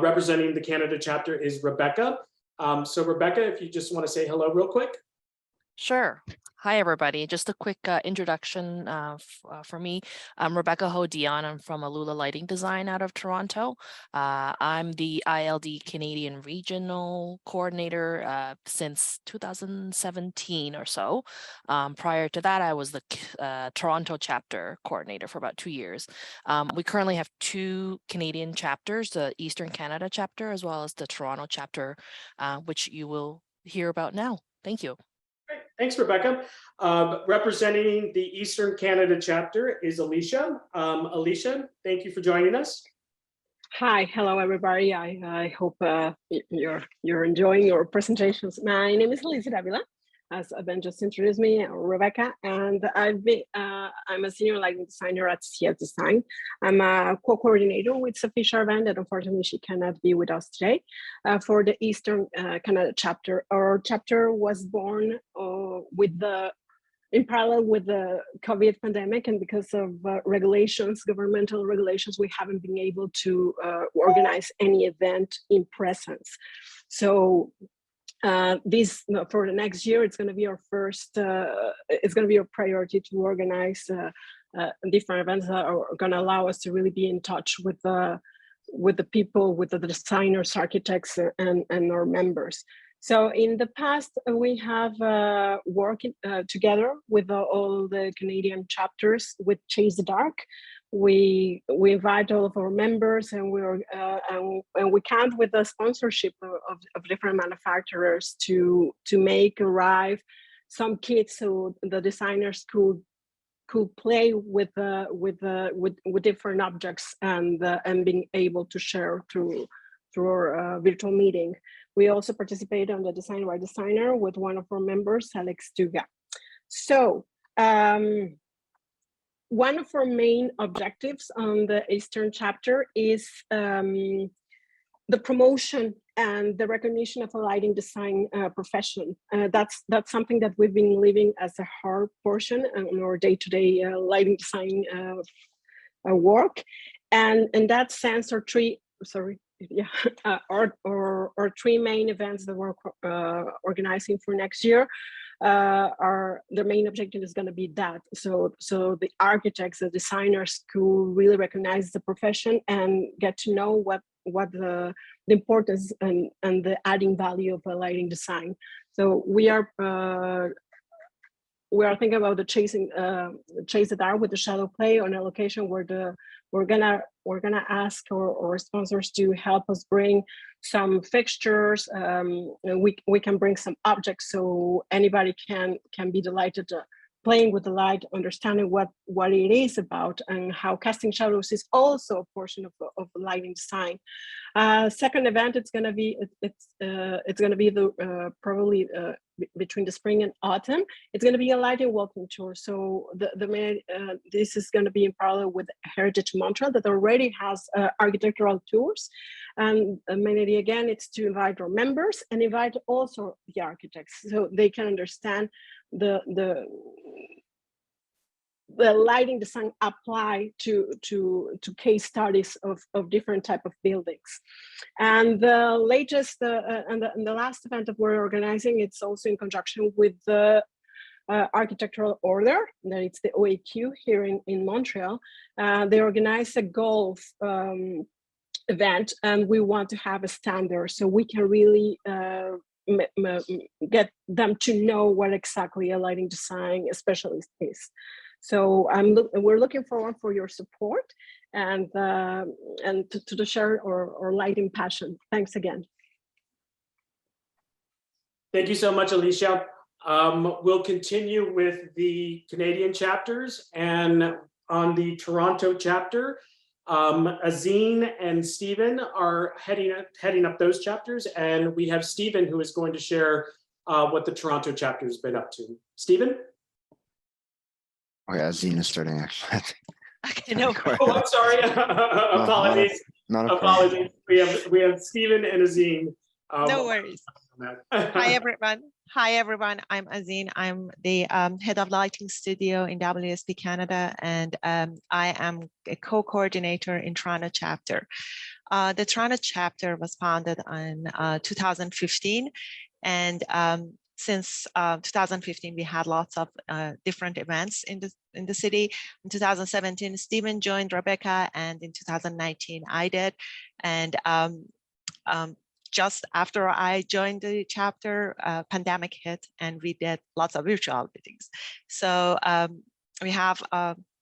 representing the Canada chapter is Rebecca. So Rebecca, if you just want to say hello real quick. Sure. Hi, everybody. Just a quick introduction for me. I'm Rebecca Ho-Dion. I'm from Alula Lighting Design out of Toronto. I'm the IALD Canadian Regional Coordinator since 2017 or so. Prior to that, I was the Toronto Chapter Coordinator for about 2 years. We currently have 2 Canadian chapters, the Eastern Canada chapter, as well as the Toronto chapter, which you will hear about now. Thank you. Thanks, Rebecca. Representing the Eastern Canada chapter is Alicia. Alicia, thank you for joining us. Hi, hello everybody. I hope you're enjoying your presentations. My name is Alicia Davila, as Ben just introduced me, Rebecca, and I'm a senior lighting designer at CS Design. I'm a co-coordinator with Sophie Charvin, that unfortunately she cannot be with us today, for the Eastern Canada chapter. Our chapter was born in parallel with the COVID pandemic, and because of regulations, governmental regulations, we haven't been able to organize any event in presence. So for the next year, it's going to be our first, it's going to be our priority to organize different events that are going to allow us to really be in touch with the people, with the designers, architects, and our members. So in the past, we have worked together with all the Canadian chapters with Chase the Dark. We invite all of our members, and we count with the sponsorship of different manufacturers to make arrive some kits so the designers could play with different objects and being able to share through our virtual meeting. We also participate on the Design by Designer with one of our members, Alex Duga. So one of our main objectives on the Eastern chapter is the promotion and the recognition of a lighting design profession. That's something that we've been living as a hard portion in our day-to-day lighting design work. And in that sense, our 3 main events that we're organizing for next year the main objective is going to be that. So the architects, the designers could really recognize the profession and get to know what the importance and the adding value of a lighting design. So we are thinking about the Chase the Dark with the shadow play on a location where we're gonna ask our sponsors to help us bring some fixtures. And we can bring some objects so anybody can be delighted playing with the light, understanding what it is about, and how casting shadows is also a portion of lighting design. Second event, it's gonna be probably between the spring and autumn. It's going to be a lighting walking tour. So this is going to be in parallel with Heritage Montreal that already has architectural tours. And mainly again, it's to invite our members and invite also the architects so they can understand the lighting design apply to case studies of different type of buildings. And the latest and the last event that we're organizing, it's also in conjunction with the architectural order, that it's the OAQ here in Montreal. They organize a golf event, and we want to have a standard so we can really get them to know what exactly a lighting design specialist is. So we're looking forward for your support and to share our lighting passion. Thanks again. Thank you so much, Alicia. We'll continue with the Canadian chapters, and on the Toronto chapter, Azine and Stephen are heading up those chapters, and we have Stephen who is going to share what the Toronto chapter has been up to. Stephen? Oh yeah, Azine is starting actually. Okay, no. Oh, I'm sorry. Apologies. Not a Apologies. We have Stephen and Azine. No worries. Hi everyone. Hi everyone. I'm Azine. I'm the head of lighting studio in WSP Canada, and I am a co-coordinator in Toronto chapter. The Toronto chapter was founded in 2015, and since 2015, we had lots of different events in the city. In 2017, Stephen joined Rebecca, and in 2019, I did. And just after I joined the chapter, pandemic hit, and we did lots of virtual meetings. So we have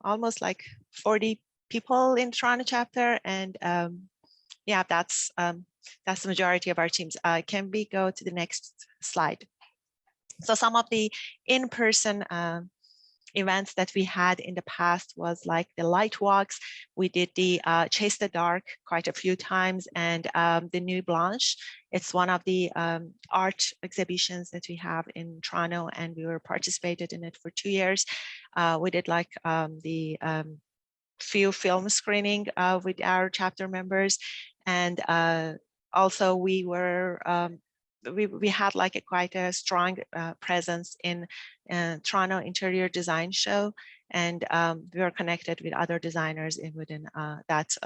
almost like 40 people in Toronto chapter, and yeah, that's the majority of our teams. Can we go to the next slide? So some of the in-person events that we had in the past was like the light walks. We did the Chase the Dark quite a few times, and the Nuit Blanche. It's one of the art exhibitions that we have in Toronto, and we were participated in it for 2 years. We did like the few film screening with our chapter members, and also we were we had like quite a strong presence in Toronto Interior Design Show, and we were connected with other designers within that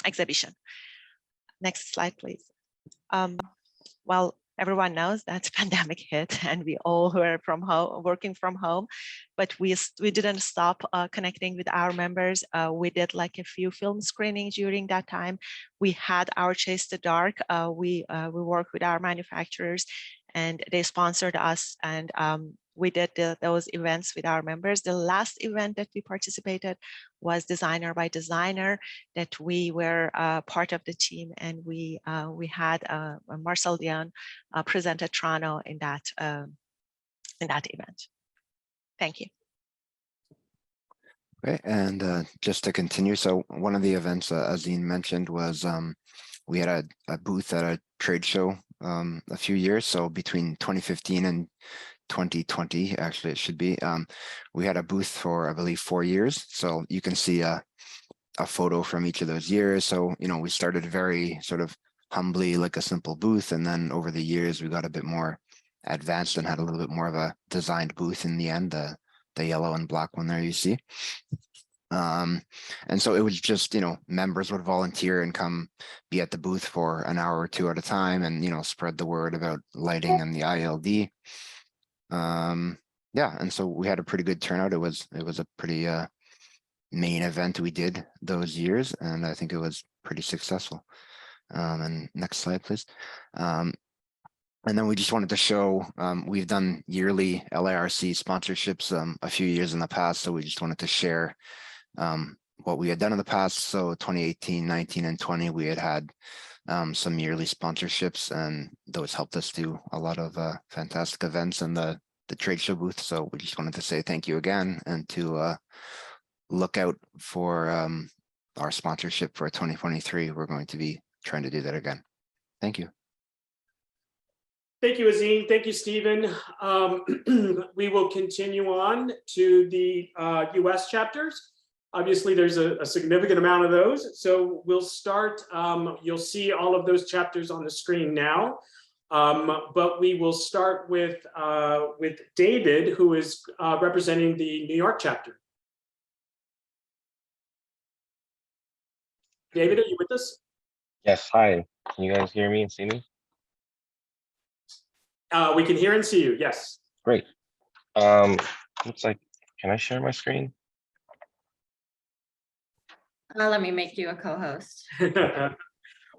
exhibition. Next slide, please. Well, everyone knows that pandemic hit, and we all were from home, working from home, but we didn't stop connecting with our members. We did like a few film screenings during that time. We had our Chase the Dark. We worked with our manufacturers, and they sponsored us, and we did those events with our members. The last event that we participated was Designer by Designer, that we were part of the team, and we had Marcel Dion present at Toronto in that event. Thank you. Okay, and just to continue, so one of the events Azine mentioned was we had a booth at a trade show a few years, so between 2015 and 2020, actually it should be, we had a booth for, I believe, 4 years. So you can see a photo from each of those years. So, you know, we started very sort of humbly, like a simple booth, and then over the years we got a bit more advanced and had a little bit more of a designed booth in the end, the yellow and black one there you see. And so it was just, you know, members would volunteer and come be at the booth for an hour or two at a time, and, you know, spread the word about lighting and the IALD. Yeah, and so we had a pretty good turnout. It was a pretty main event we did those years, and I think it was pretty successful. And next slide, please. And then we just wanted to show, we've done yearly LIRC sponsorships a few years in the past, so we just wanted to share what we had done in the past. So 2018, 19, and 20, we had some yearly sponsorships, and those helped us do a lot of fantastic events in the trade show booth. So we just wanted to say thank you again, and to look out for our sponsorship for 2023. We're going to be trying to do that again. Thank you. Thank you, Azine. Thank you, Stephen. We will continue on to the US chapters. Obviously, there's a significant amount of those. So we'll start, you'll see all of those chapters on the screen now. But we will start with David, who is representing the New York chapter. David, are you with us? Yes, hi. Can you guys hear me and see me? We can hear and see you, yes. Great. Looks like, can I share my screen? Let me make you a co-host.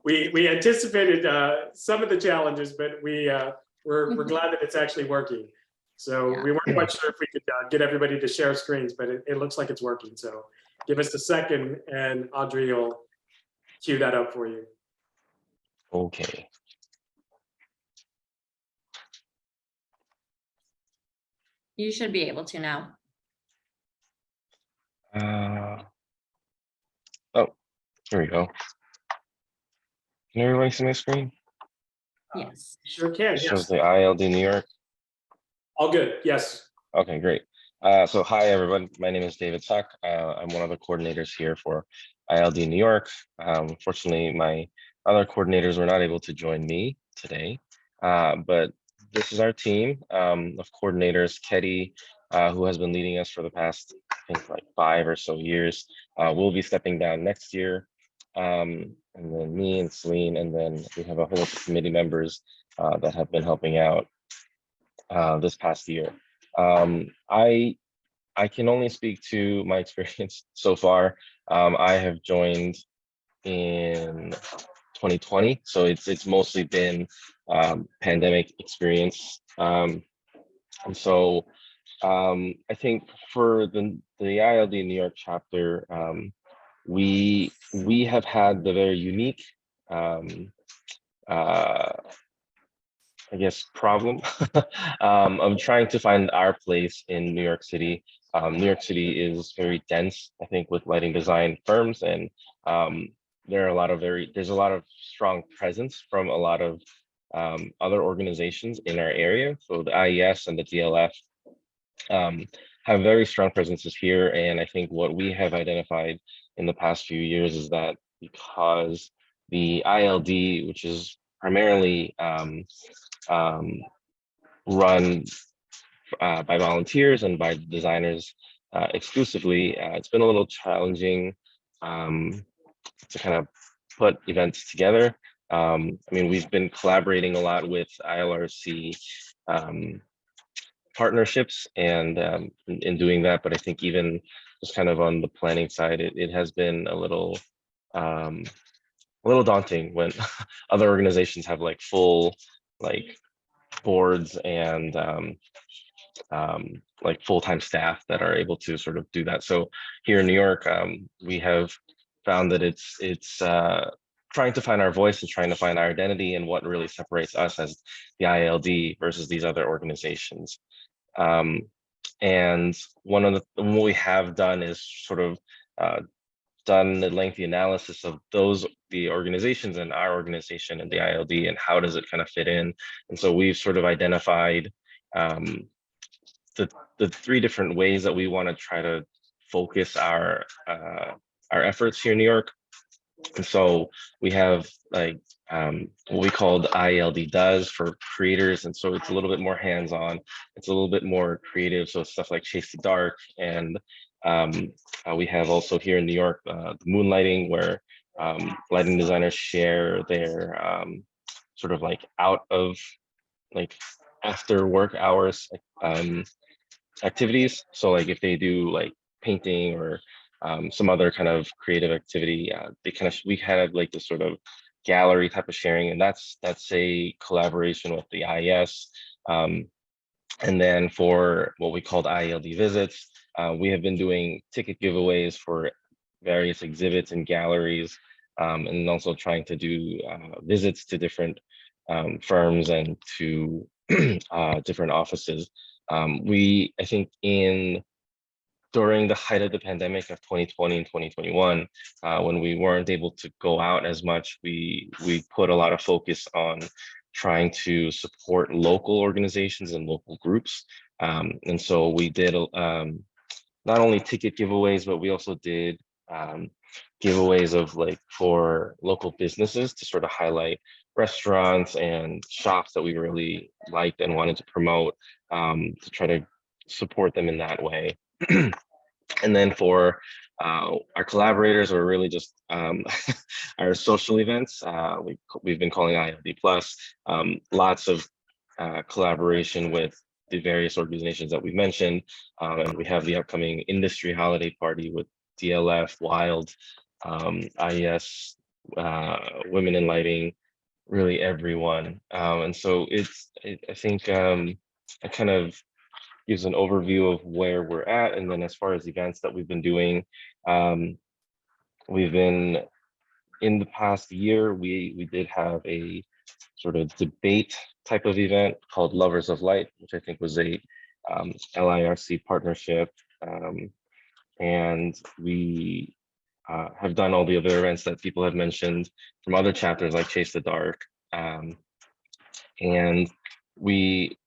We anticipated some of the challenges, but we're glad that it's actually working. So we weren't quite sure if we could get everybody to share screens, but it looks like it's working. So give us a second, and Audrey will cue that up for you. Okay. You should be able to now. Oh, here we go. Can everybody see my screen? Yes. Sure can, It yes. shows the IALD New York. All good, yes. Okay, great. So hi, everyone. My name is David Tuck. I'm one of the coordinators here for IALD New York. Unfortunately, my other coordinators were not able to join me today, but this is our team of coordinators. Ketty, who has been leading us for the past, I think, like 5 or so years, will be stepping down next year. and then me and Celine, and then we have a whole bunch of committee members that have been helping out this past year. I can only speak to my experience so far. I have joined in 2020, so it's mostly been pandemic experience, and so I think for the IALD New York chapter, we have had the very unique I guess problem of trying to find our place in New York City. New York City is very dense, I think, with lighting design firms, and there are a lot of there's a lot of strong presence from a lot of other organizations in our area. So the IES and the DLF have very strong presences here, and I think what we have identified in the past few years is that because the ILD, which is primarily run by volunteers and by designers exclusively, it's been a little challenging to kind of put events together. I mean, we've been collaborating a lot with ILRC partnerships and in doing that, but I think even just kind of on the planning side, it has been a little daunting when other organizations have like full boards and like full-time staff that are able to sort of do that. So here in New York, we have found that it's trying to find our voice and trying to find our identity and what really separates us as the IALD versus these other organizations. And what we have done is sort of done the lengthy analysis of the organizations and our organization and the ILD and how does it kind of fit in. And so we've sort of identified the three different ways that we want to try to focus our efforts here in New York. And so we have like what we called IALD Does for creators, and so it's a little bit more hands-on, it's a little bit more creative, so stuff like Chase the Dark. And we have also here in New York the Moonlighting, where lighting designers share their sort of like out of like after work hours activities. So like if they do like painting or some other kind of creative activity, we had like this sort of gallery type of sharing, and that's a collaboration with the IES. And then for what we called IALD visits, we have been doing ticket giveaways for various exhibits and galleries, and also trying to do visits to different firms and to different offices. I think during the height of the pandemic of 2020 and 2021, when we weren't able to go out as much, we put a lot of focus on trying to support local organizations and local groups. And so we did not only ticket giveaways, but we also did giveaways of like for local businesses to sort of highlight restaurants and shops that we really liked and wanted to promote, to try to support them in that way. And then for our collaborators, or really just our social events, we've been calling IALD Plus, lots of collaboration with the various organizations that we mentioned. And we have the upcoming industry holiday party with DLF, WILD, IES, Women in Lighting, really everyone. And so I think it kind of gives an overview of where we're at. And then as far as events that we've been doing, we've been, in the past year, we did have a sort of debate type of event called Lovers of Light, which I think was a LIRC partnership. And we have done all the other events that people have mentioned from other chapters like Chase the Dark. And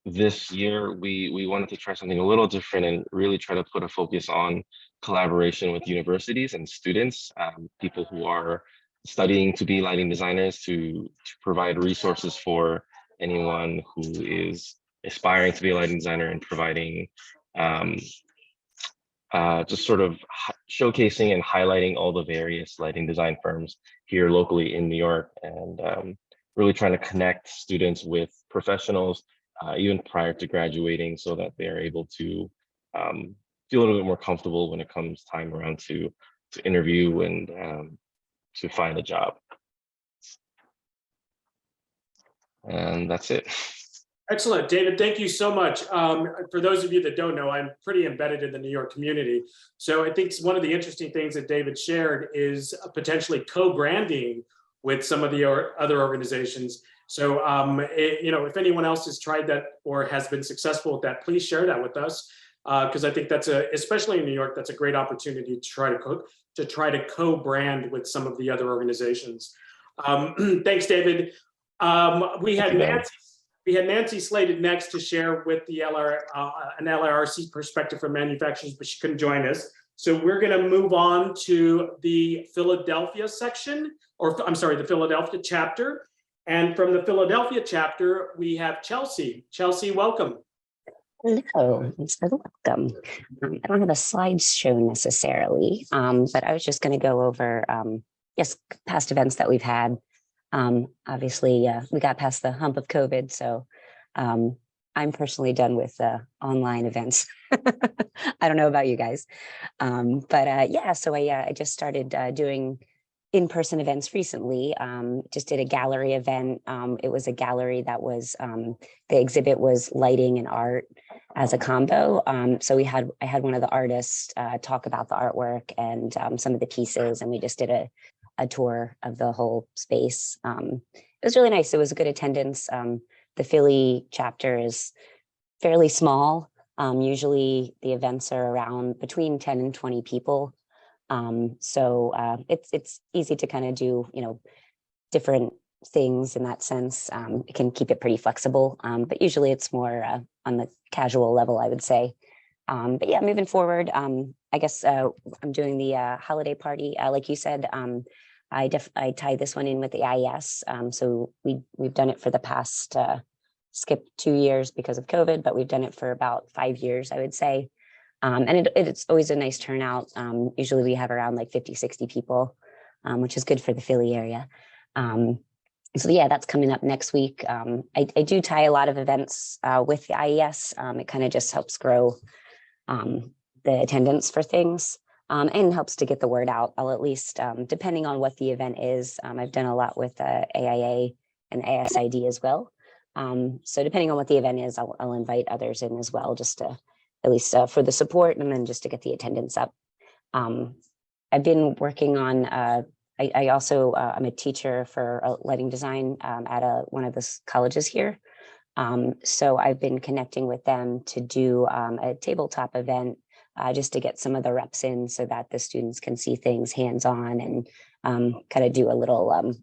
this year, we wanted to try something a little different and really try to put a focus on collaboration with universities and students, people who are studying to be lighting designers, to provide resources for anyone who is aspiring to be a lighting designer, and providing just sort of showcasing and highlighting all the various lighting design firms here locally in New York, and really trying to connect students with professionals even prior to graduating, so that they are able to feel a little bit more comfortable when it comes time around to interview and to find a job. And that's it. Excellent, David, thank you so much. For those of you that don't know, I'm pretty embedded in the New York community. So I think one of the interesting things that David shared is potentially co-branding with some of the other organizations. So, if anyone else has tried that or has been successful with that, please share that with us. Because I think that's especially in New York, that's a great opportunity to try to co-brand with some of the other organizations. Thanks, David. We had Nancy slated next to share with the an LIRC perspective from manufacturers, but she couldn't join us. So we're going to move on to the Philadelphia section, or I'm sorry, the Philadelphia chapter. And from the Philadelphia chapter, we have Chelsea. Chelsea, welcome. Hello, thanks for the welcome. I don't have a slideshow necessarily, but I was just going to go over past events that we've had. Obviously, we got past the hump of COVID, so I'm personally done with online events. I don't know about you guys, so I just started doing in-person events recently. Just did a gallery event. It was a gallery that was, the exhibit was lighting and art as a combo. So I had one of the artists talk about the artwork and some of the pieces, and we just did a tour of the whole space. It was really nice. It was a good attendance. The Philly chapter is fairly small. Usually the events are around between 10 and 20 people. It's easy to kind of do, different things in that sense. It can keep it pretty flexible, but usually it's more on the casual level, I would say. But yeah, moving forward, I guess I'm doing the holiday party. Like you said, I tie this one in with the IES. So we've done it for the past, skipped 2 years because of COVID, but we've done it for about 5 years, I would say. And it's always a nice turnout. Usually we have around like 50, 60 people, which is good for the Philly area. So yeah, that's coming up next week. I do tie a lot of events with the IES. It kind of just helps grow the attendance for things and helps to get the word out. I'll at least, depending on what the event is, I've done a lot with AIA and ASID as well. So depending on what the event is, I'll invite others in as well, just to at least for the support and then just to get the attendance up. I've been working on, I also, I'm a teacher for lighting design at one of the colleges here. So I've been connecting with them to do a tabletop event just to get some of the reps in so that the students can see things hands-on and kind of do a little,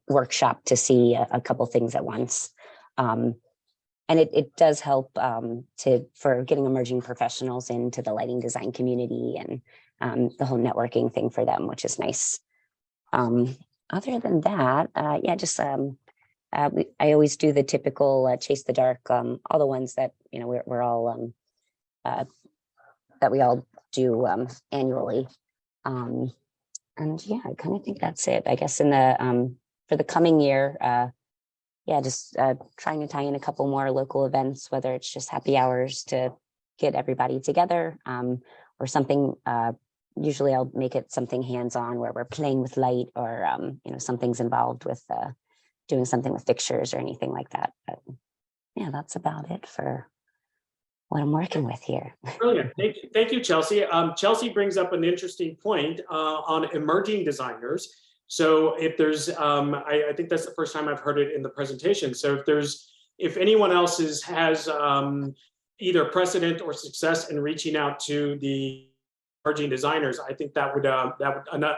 workshop to see a couple things at once. And it does help for getting emerging professionals into the lighting design community and the whole networking thing for them, which is nice. Other than that, I always do the typical chase the dark, all the ones that we're all that we all do annually. And yeah, I kind of think that's it. I guess in the for the coming year, just trying to tie in a couple more local events, whether it's just happy hours to get everybody together or something. Usually I'll make it something hands-on where we're playing with light or, something's involved with doing something with fixtures or anything like that. But yeah, that's about it for what I'm working with here. Brilliant. Thank you, Chelsea. Chelsea brings up an interesting point on emerging designers. So if there's, I think that's the first time I've heard it in the presentation. So if anyone else has either precedent or success in reaching out to the emerging designers, I think that would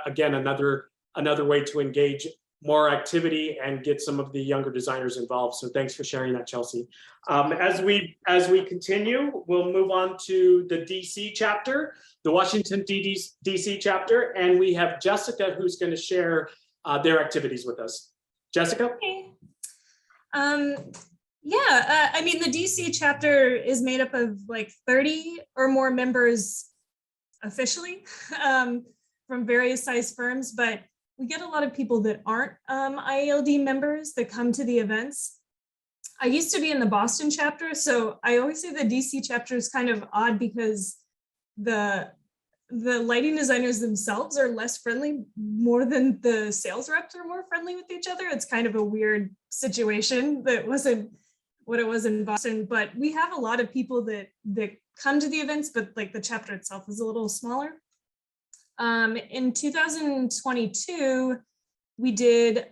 again another way to engage more activity and get some of the younger designers involved. So thanks for sharing that, Chelsea. As we continue, we'll move on to the DC chapter, the Washington DC chapter, and we have Jessica who's going to share their activities with us. Jessica? Okay. I mean, the DC chapter is made up of like 30 or more members officially from various size firms, but we get a lot of people that aren't IALD members that come to the events. I used to be in the Boston chapter, so I always say the DC chapter is kind of odd because the lighting designers themselves are less friendly more than the sales reps are more friendly with each other. It's kind of a weird situation that wasn't what it was in Boston, but we have a lot of people that come to the events, but like the chapter itself is a little smaller. In 2022, we did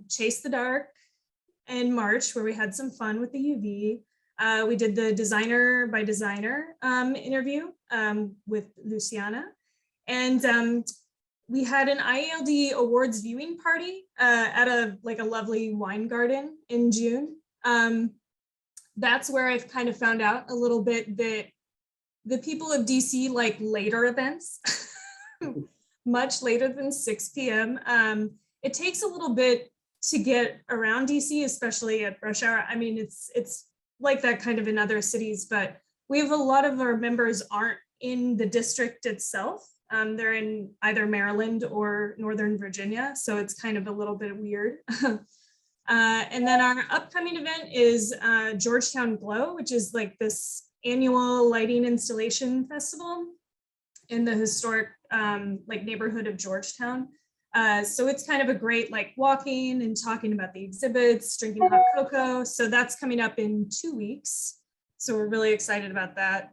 Chase the Dark in March, where we had some fun with the UV. We did the designer by designer interview with Luciana. And we had an IALD awards viewing party at a lovely wine garden in June. That's where I've kind of found out a little bit that the people of DC like later events, much later than 6 p.m. It takes a little bit to get around DC, especially at rush hour. I mean, it's like that kind of in other cities, but we have a lot of our members aren't in the district itself. They're in either Maryland or Northern Virginia, so it's kind of a little bit weird. And then our upcoming event is Georgetown Glow, which is like this annual lighting installation festival in the historic neighborhood of Georgetown. So it's kind of a great walking and talking about the exhibits, drinking hot cocoa. So that's coming up in 2 weeks. So we're really excited about that.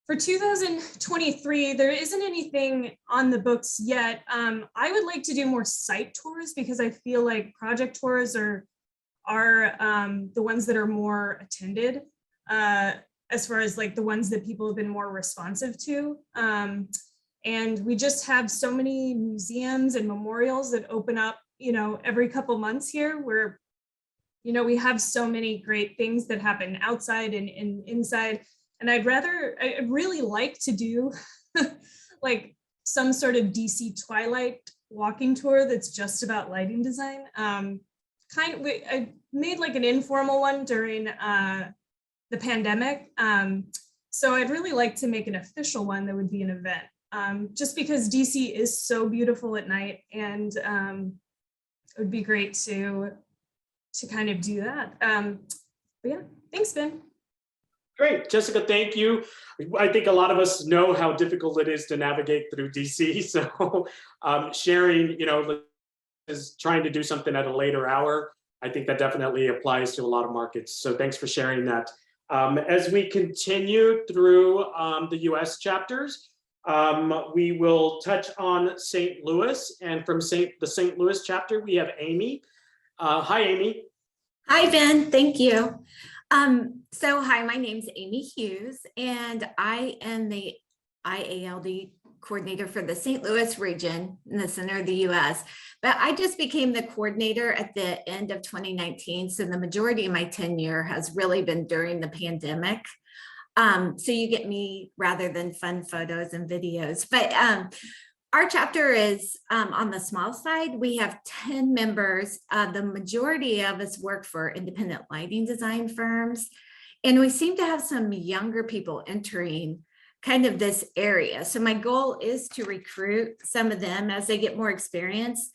For 2023, there isn't anything on the books yet. I would like to do more site tours because I feel like project tours are the ones that are more attended as far as the ones that people have been more responsive to. And we just have so many museums and memorials that open up, every couple months here where, we have so many great things that happen outside and inside. And I'd really like to do some sort of DC Twilight walking tour that's just about lighting design. I made an informal one during the pandemic. So I'd really like to make an official one that would be an event, just because DC is so beautiful at night, and it would be great to kind of do that. But yeah, thanks, Ben. Great, Jessica, thank you. I think a lot of us know how difficult it is to navigate through DC. So sharing, is trying to do something at a later hour. I think that definitely applies to a lot of markets. So thanks for sharing that. As we continue through the US chapters, we will touch on St. Louis, and from the St. Louis chapter, we have Amy. Hi, Amy. Hi, Ben, thank you. So hi, my name's Amy Hughes, and I am the IALD coordinator for the St. Louis region in the center of the US. But I just became the coordinator at the end of 2019. So the majority of my tenure has really been during the pandemic. So you get me rather than fun photos and videos. But our chapter is on the small side. We have 10 members. The majority of us work for independent lighting design firms. And we seem to have some younger people entering kind of this area. So my goal is to recruit some of them as they get more experience.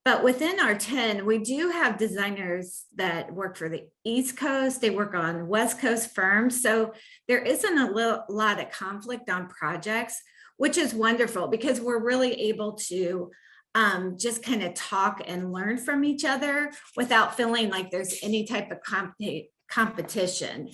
But within our 10, we do have designers that work for the East Coast. They work on West Coast firms. So there isn't a lot of conflict on projects, which is wonderful because we're really able to just kind of talk and learn from each other without feeling like there's any type of competition.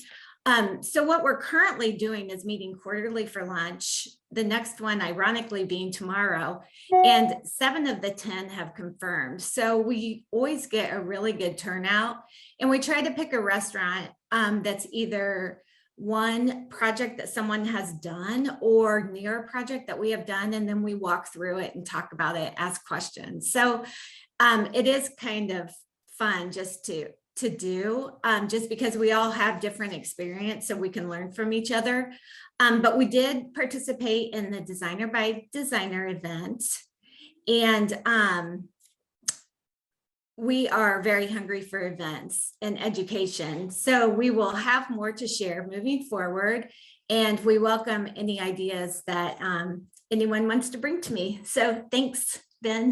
So what we're currently doing is meeting quarterly for lunch, the next one ironically being tomorrow, and 7 of the 10 have confirmed. So we always get a really good turnout, and we try to pick a restaurant that's either one project that someone has done or near a project that we have done, and then we walk through it and talk about it, ask questions. So it is kind of fun just to do, just because we all have different experience, so we can learn from each other. But we did participate in the designer by designer event, and we are very hungry for events and education. So we will have more to share moving forward. And we welcome any ideas that anyone wants to bring to me. So thanks, Ben.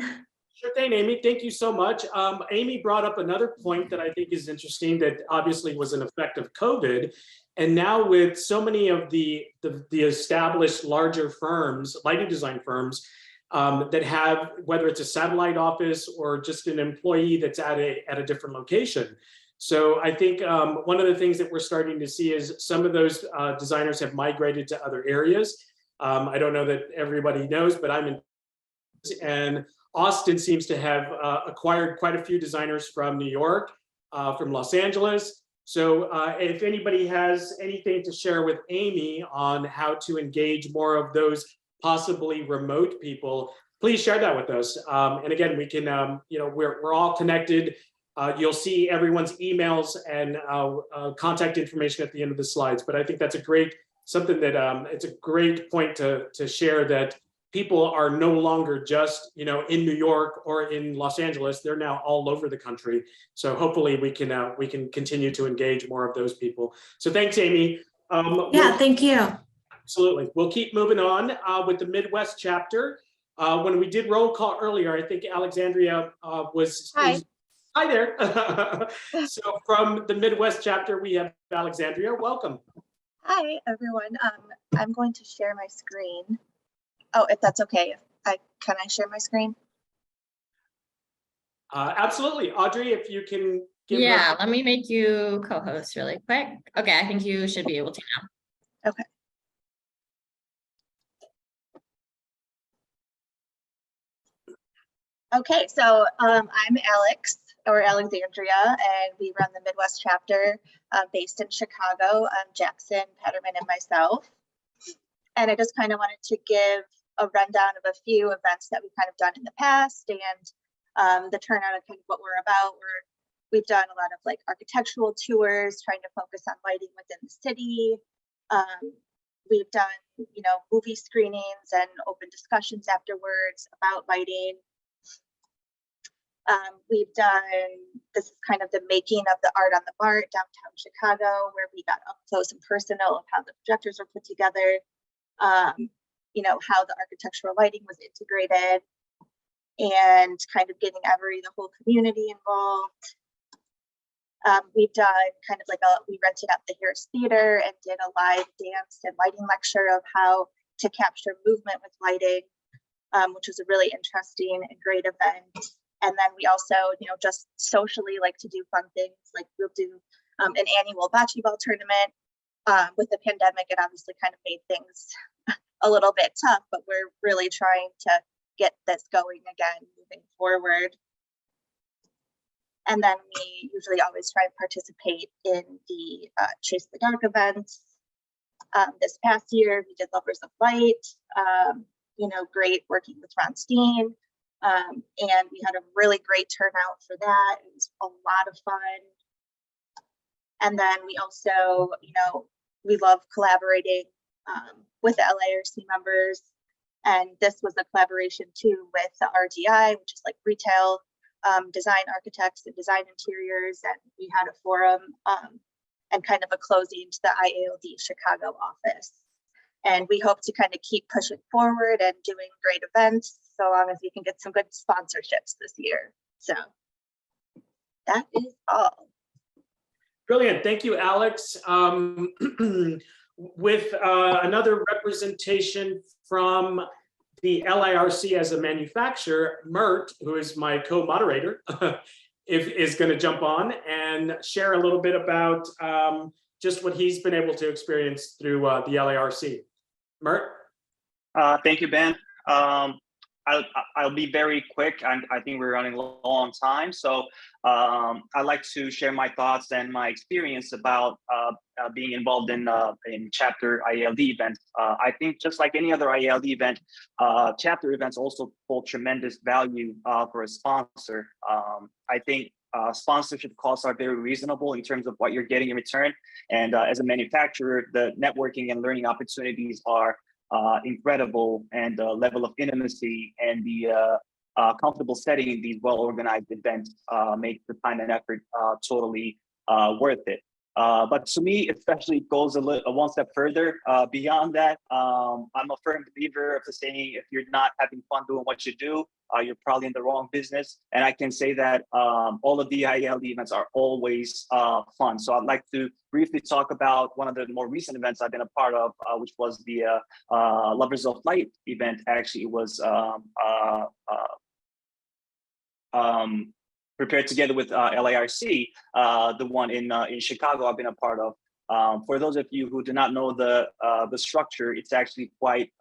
Sure thing, Amy. Thank you so much. Amy brought up another point that I think is interesting that obviously was an effect of COVID. And now with so many of the established larger firms, lighting design firms, that have, whether it's a satellite office or just an employee that's at a different location. So I think one of the things that we're starting to see is some of those designers have migrated to other areas. I don't know that everybody knows, but I'm in, and Austin seems to have acquired quite a few designers from New York, from Los Angeles. So if anybody has anything to share with Amy on how to engage more of those possibly remote people, please share that with us. And again, we can, we're all connected. You'll see everyone's emails and contact information at the end of the slides. But I think that's a great, something that it's a great point to share, that people are no longer just, in New York or in Los Angeles. They're now all over the country. So hopefully we can continue to engage more of those people. So thanks, Amy. Thank you. Absolutely. We'll keep moving on with the Midwest chapter. When we did roll call earlier, I think Alexandria was. Hi. Hi there. So from the Midwest chapter, we have Alexandria. Welcome. Hi, everyone. I'm going to share my screen. Oh, if that's okay, can I share my screen? Absolutely. Audrey, if you can give Yeah, let me make you co-host really quick. Okay, I think you should be able to now. Okay. Okay, so I'm Alex, or Alexandria, and we run the Midwest chapter based in Chicago. Jackson, Petterman, and myself. And I just kind of wanted to give a rundown of a few events that we've kind of done in the past and the turnout of kind of what we're about. We've done a lot of like architectural tours, trying to focus on lighting within the city. We've done, movie screenings and open discussions afterwards about lighting. We've done, this is kind of the making of the Art on the BART downtown Chicago, where we got up close and personal of how the projectors were put together, how the architectural lighting was integrated, and kind of getting the whole community involved. We've done kind of like we rented out the Harris Theater and did a live dance and lighting lecture of how to capture movement with lighting, which was a really interesting and great event. And then we also, just socially like to do fun things, like we'll do an annual bocce ball tournament. With the pandemic, it obviously kind of made things a little bit tough, but we're really trying to get this going again, moving forward. And then we usually always try and participate in the Chase the Dark events. This past year, we did Lovers of Light, great working with Ron Steen. And we had a really great turnout for that. It was a lot of fun. And then we also, we love collaborating with the LIRC members. And this was a collaboration too with the RDI, which is like retail design architects and design interiors. And we had a forum and kind of a closing to the IALD Chicago office. And we hope to kind of keep pushing forward and doing great events, so long as we can get some good sponsorships this year. So that is all. Brilliant. Thank you, Alex. With another representation from the LIRC as a manufacturer, Mert, who is my co-moderator, is going to jump on and share a little bit about just what he's been able to experience through the LIRC. Mert? Thank you, Ben. I'll be very quick. I think we're running low on time. So I'd like to share my thoughts and my experience about being involved in chapter IALD events. I think just like any other IALD event, chapter events also hold tremendous value for a sponsor. I think sponsorship costs are very reasonable in terms of what you're getting in return. And as a manufacturer, the networking and learning opportunities are incredible, and the level of intimacy and the comfortable setting in these well-organized events makes the time and effort totally worth it. But to me, especially, it goes one step further. Beyond that, I'm a firm believer of the saying, if you're not having fun doing what you do, you're probably in the wrong business. And I can say that all of the IALD events are always fun. So I'd like to briefly talk about one of the more recent events I've been a part of, which was the Lovers of Light event. Actually, it was prepared together with LIRC, the one in Chicago I've been a part of. For those of you who do not know the structure, it's actually quite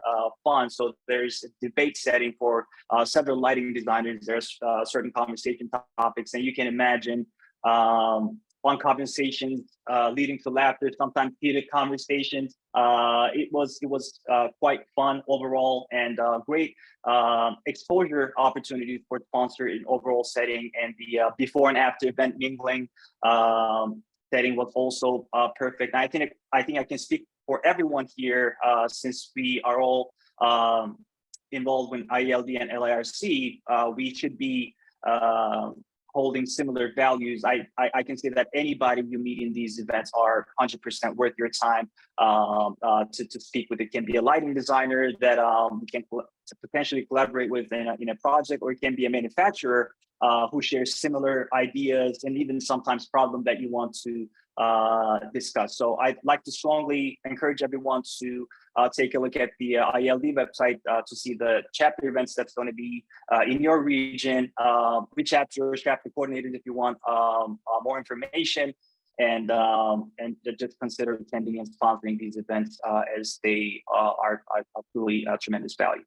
fun. So there's a debate setting for several lighting designers. There's certain conversation topics, and you can imagine fun conversations leading to laughter, sometimes heated conversations. It was quite fun overall, and great exposure opportunities for sponsor in overall setting, and the before and after event mingling setting was also perfect. And I think I can speak for everyone here, since we are all involved with IALD and LIRC. We should be holding similar values. I can say that anybody you meet in these events are 100% worth your time to speak with. It can be a lighting designer that you can potentially collaborate with in a project, or it can be a manufacturer who shares similar ideas and even sometimes problem that you want to discuss. So I'd like to strongly encourage everyone to take a look at the IALD website to see the chapter events that's going to be in your region, which chapter coordinators if you want more information, and just consider attending and sponsoring these events as they are truly tremendous value.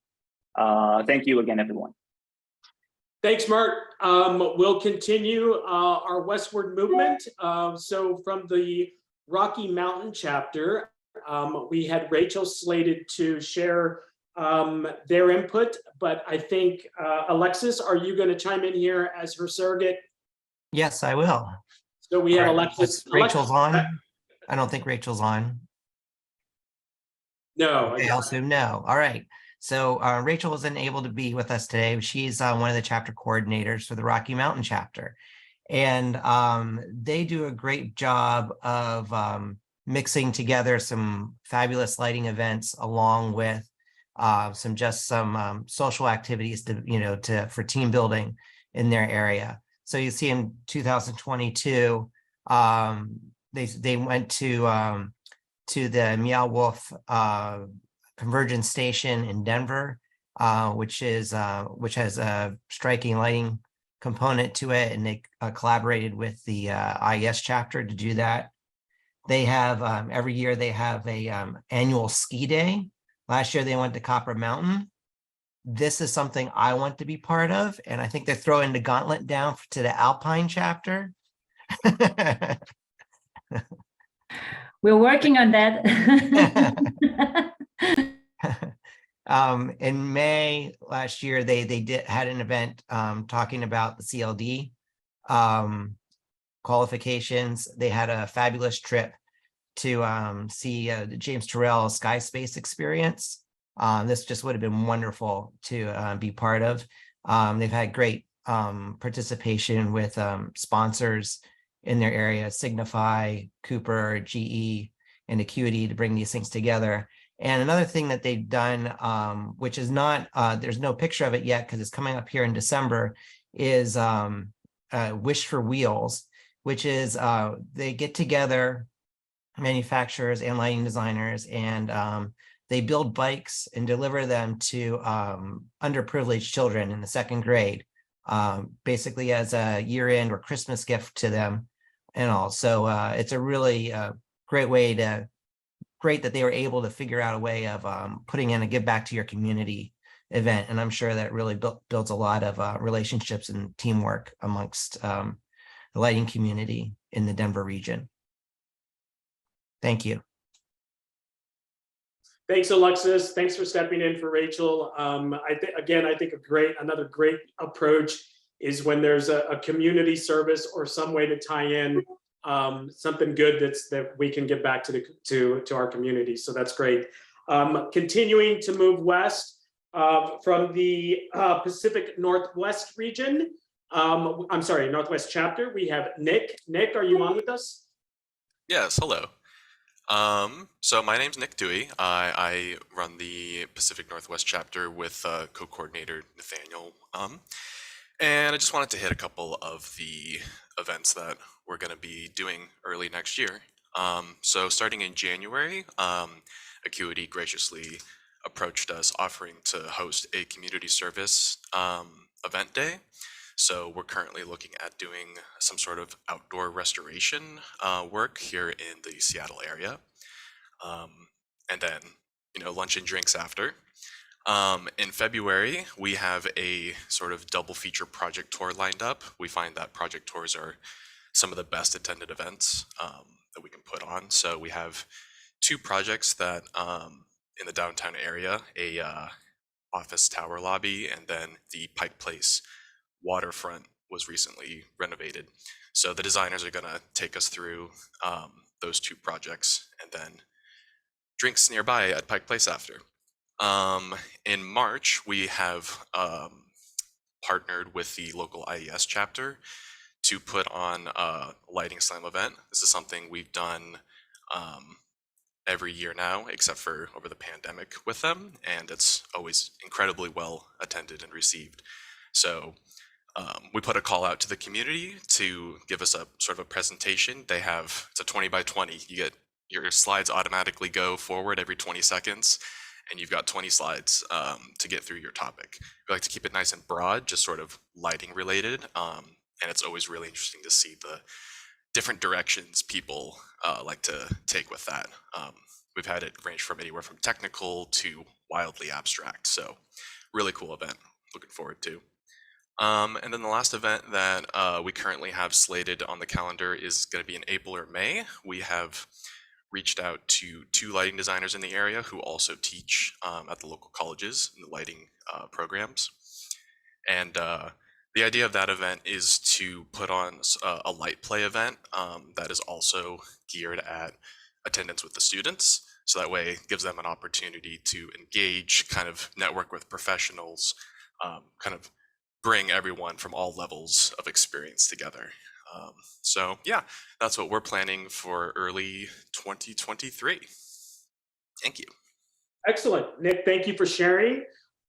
Thank you again, everyone. Thanks, Mark. We'll continue our westward movement. So from the Rocky Mountain chapter, we had Rachel slated to share their input, but I think, Alexis, are you going to chime in here as her surrogate? Yes, I will. So we have Alexis. Rachel's on. I don't think Rachel's on. No. Okay, I'll assume no. All right. So Rachel wasn't able to be with us today. She's one of the chapter coordinators for the Rocky Mountain chapter. And they do a great job of mixing together some fabulous lighting events along with some social activities to for team building in their area. So you see in 2022, they went to the Meow Wolf Convergence Station in Denver, which has a striking lighting component to it, and they collaborated with the IES chapter to do that. They have every year they have a annual ski day. Last year they went to Copper Mountain. This is something I want to be part of, and I think they're throwing the gauntlet down to the Alpine chapter. We're working on that. In May last year, they had an event talking about the CLD qualifications. They had a fabulous trip to see the James Turrell Sky Space experience. This just would have been wonderful to be part of. They've had great participation with sponsors in their area, Signify, Cooper, GE, and Acuity, to bring these things together. And another thing that they've done, which is not, there's no picture of it yet because it's coming up here in December, is Wish for Wheels, which is they get together manufacturers and lighting designers, and they build bikes and deliver them to underprivileged children in the second grade, basically as a year-end or Christmas gift to them and all. So it's a really great that they were able to figure out a way of putting in a give back to your community event. And I'm sure that really builds a lot of relationships and teamwork amongst the lighting community in the Denver region. Thank you. Thanks, Alexis. Thanks for stepping in for Rachel. I think another great approach is when there's a community service or some way to tie in something good that we can give back to our community. So that's great. Continuing to move west from the Pacific Northwest region. I'm sorry, Northwest chapter. We have Nick. Nick, are you on with us? Yes, hello. So my name's Nick Dewey. I run the Pacific Northwest chapter with co-coordinator Nathaniel. And I just wanted to hit a couple of the events that we're going to be doing early next year. So starting in January, Acuity graciously approached us offering to host a community service event day. So we're currently looking at doing some sort of outdoor restoration work here in the Seattle area. And then, lunch and drinks after. In February, we have a sort of double feature project tour lined up. We find that project tours are some of the best attended events that we can put on. So we have 2 projects that in the downtown area, a office tower lobby, and then the Pike Place waterfront was recently renovated. So the designers are going to take us through those 2 projects and then drinks nearby at Pike Place after. In March, we have partnered with the local IES chapter to put on a lighting slam event. This is something we've done every year now, except for over the pandemic with them, and it's always incredibly well attended and received. So we put a call out to the community to give us a sort of a presentation. It's a 20 by 20. You get your slides automatically go forward every 20 seconds, and you've got 20 slides to get through your topic. We like to keep it nice and broad, just sort of lighting related, and it's always really interesting to see the different directions people like to take with that. We've had it range from anywhere from technical to wildly abstract, so really cool event, looking forward to. And then the last event that we currently have slated on the calendar is going to be in April or May. We have reached out to 2 lighting designers in the area who also teach at the local colleges in the lighting programs. And the idea of that event is to put on a light play event that is also geared at attendance with the students. So that way it gives them an opportunity to engage, kind of network with professionals, kind of bring everyone from all levels of experience together. So yeah, that's what we're planning for early 2023. Thank you. Excellent. Nick, thank you for sharing.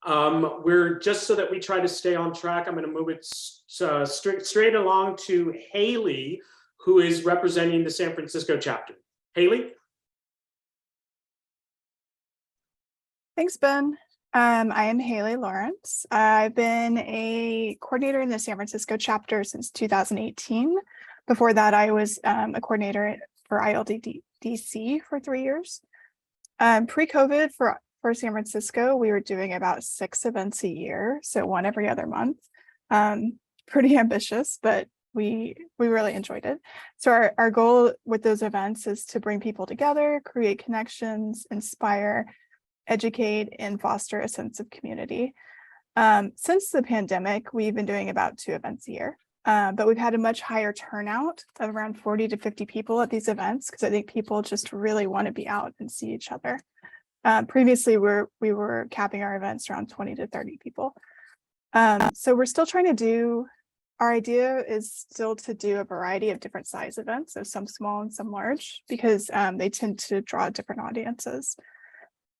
We're just so that we try to stay on track, I'm going to move it straight along to Haley, who is representing the San Francisco chapter. Haley? Thanks, Ben. I am Haley Lawrence. I've been a coordinator in the San Francisco chapter since 2018. Before that, I was a coordinator for IALD DC for 3 years. Pre-COVID for San Francisco, we were doing about 6 events a year, so 1 every other month. Pretty ambitious, but we really enjoyed it. So our goal with those events is to bring people together, create connections, inspire, educate, and foster a sense of community. Since the pandemic, we've been doing about 2 events a year, but we've had a much higher turnout of around 40 to 50 people at these events because I think people just really want to be out and see each other. Previously, we were capping our events around 20 to 30 people. So we're still trying to do, our idea is still to do a variety of different size events, so some small and some large, because they tend to draw different audiences.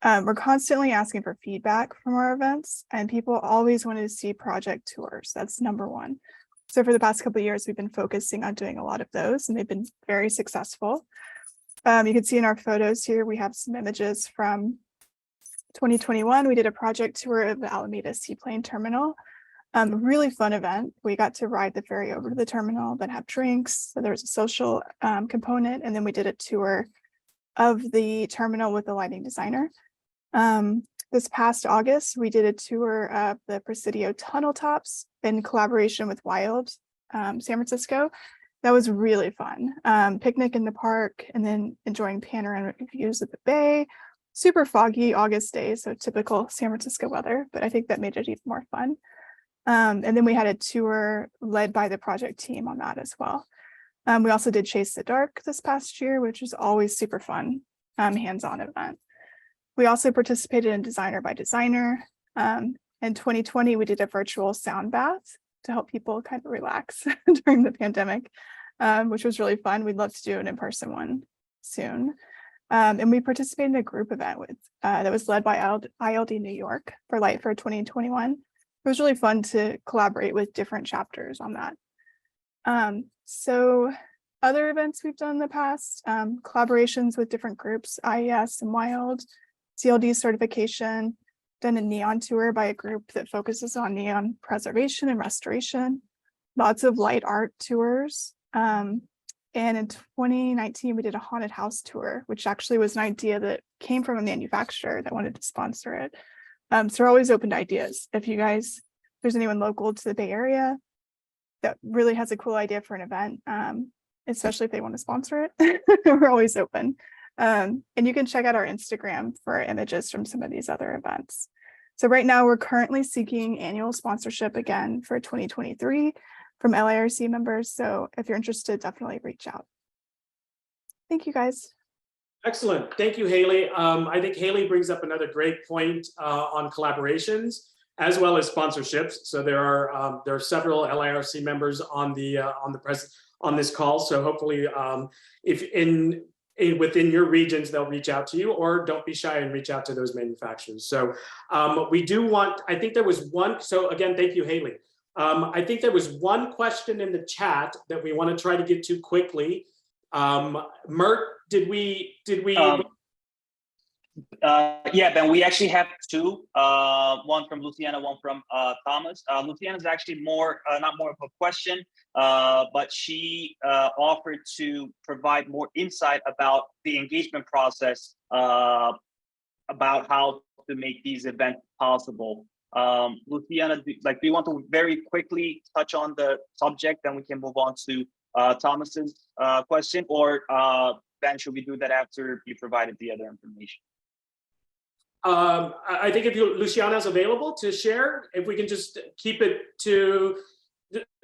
We're constantly asking for feedback from our events, and people always want to see project tours. That's number 1. So for the past couple of years, we've been focusing on doing a lot of those, and they've been very successful. You can see in our photos here, we have some images from 2021. We did a project tour of the Alameda Seaplane Terminal. A really fun event. We got to ride the ferry over to the terminal, then have drinks. So there was a social component, and then we did a tour of the terminal with the lighting designer. This past August, we did a tour of the Presidio tunnel tops in collaboration with IALD San Francisco. That was really fun. Picnic in the park and then enjoying panoramic views of the bay. Super foggy August day, so typical San Francisco weather, but I think that made it even more fun. And then we had a tour led by the project team on that as well. We also did Chase the Dark this past year, which was always super fun, hands-on event. We also participated in Designer by Designer. In 2020, we did a virtual sound bath to help people kind of relax during the pandemic, which was really fun. We'd love to do an in-person one soon. And we participated in a group event that was led by IALD New York for Light Fair 2021. It was really fun to collaborate with different chapters on that. So other events we've done in the past, collaborations with different groups, IES and WILD, CLD certification, done a neon tour by a group that focuses on neon preservation and restoration, lots of light art tours. And in 2019, we did a haunted house tour, which actually was an idea that came from a manufacturer that wanted to sponsor it. So we're always open to ideas. If there's anyone local to the Bay Area that really has a cool idea for an event, especially if they want to sponsor it, we're always open. And you can check out our Instagram for images from some of these other events. So right now we're currently seeking annual sponsorship again for 2023 from LIRC members. So if you're interested, definitely reach out. Thank you guys. Excellent. Thank you, Haley. I think Haley brings up another great point on collaborations as well as sponsorships. So there are several LIRC members on this call. So hopefully, if within your regions, they'll reach out to you, or don't be shy and reach out to those manufacturers. So we do want. I think there was one. So again, thank you, Haley. I think there was one question in the chat that we want to try to get to quickly. Mert, did we? Yeah, Ben, we actually have two, one from Luciana, one from Thomas. Luciana is actually not more of a question, but she offered to provide more insight about the engagement process, about how to make these events possible. Luciana, do you want to very quickly touch on the subject, then we can move on to Thomas's question, or Ben, should we do that after you provided the other information? I think if Luciana's available to share, if we can just keep it to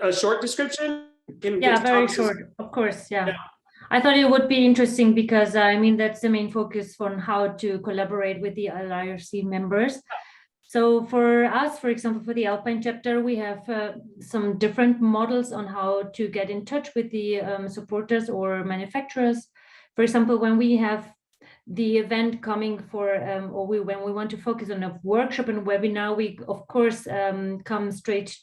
a short description. Yeah, very short, of course, yeah. I thought it would be interesting because, I mean, that's the main focus on how to collaborate with the LIRC members. So for us, for example, for the Alpine chapter, we have some different models on how to get in touch with the supporters or manufacturers. For example, when we have the event coming for, when we want to focus on a workshop and webinar, we of course come straight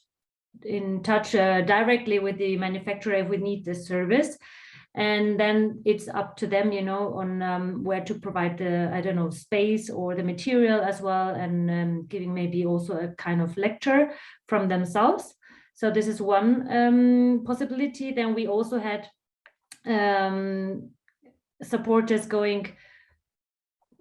in touch directly with the manufacturer if we need the service. And then it's up to them, on where to provide the, space or the material as well, and giving maybe also a kind of lecture from themselves. So this is one possibility. Then we also had supporters going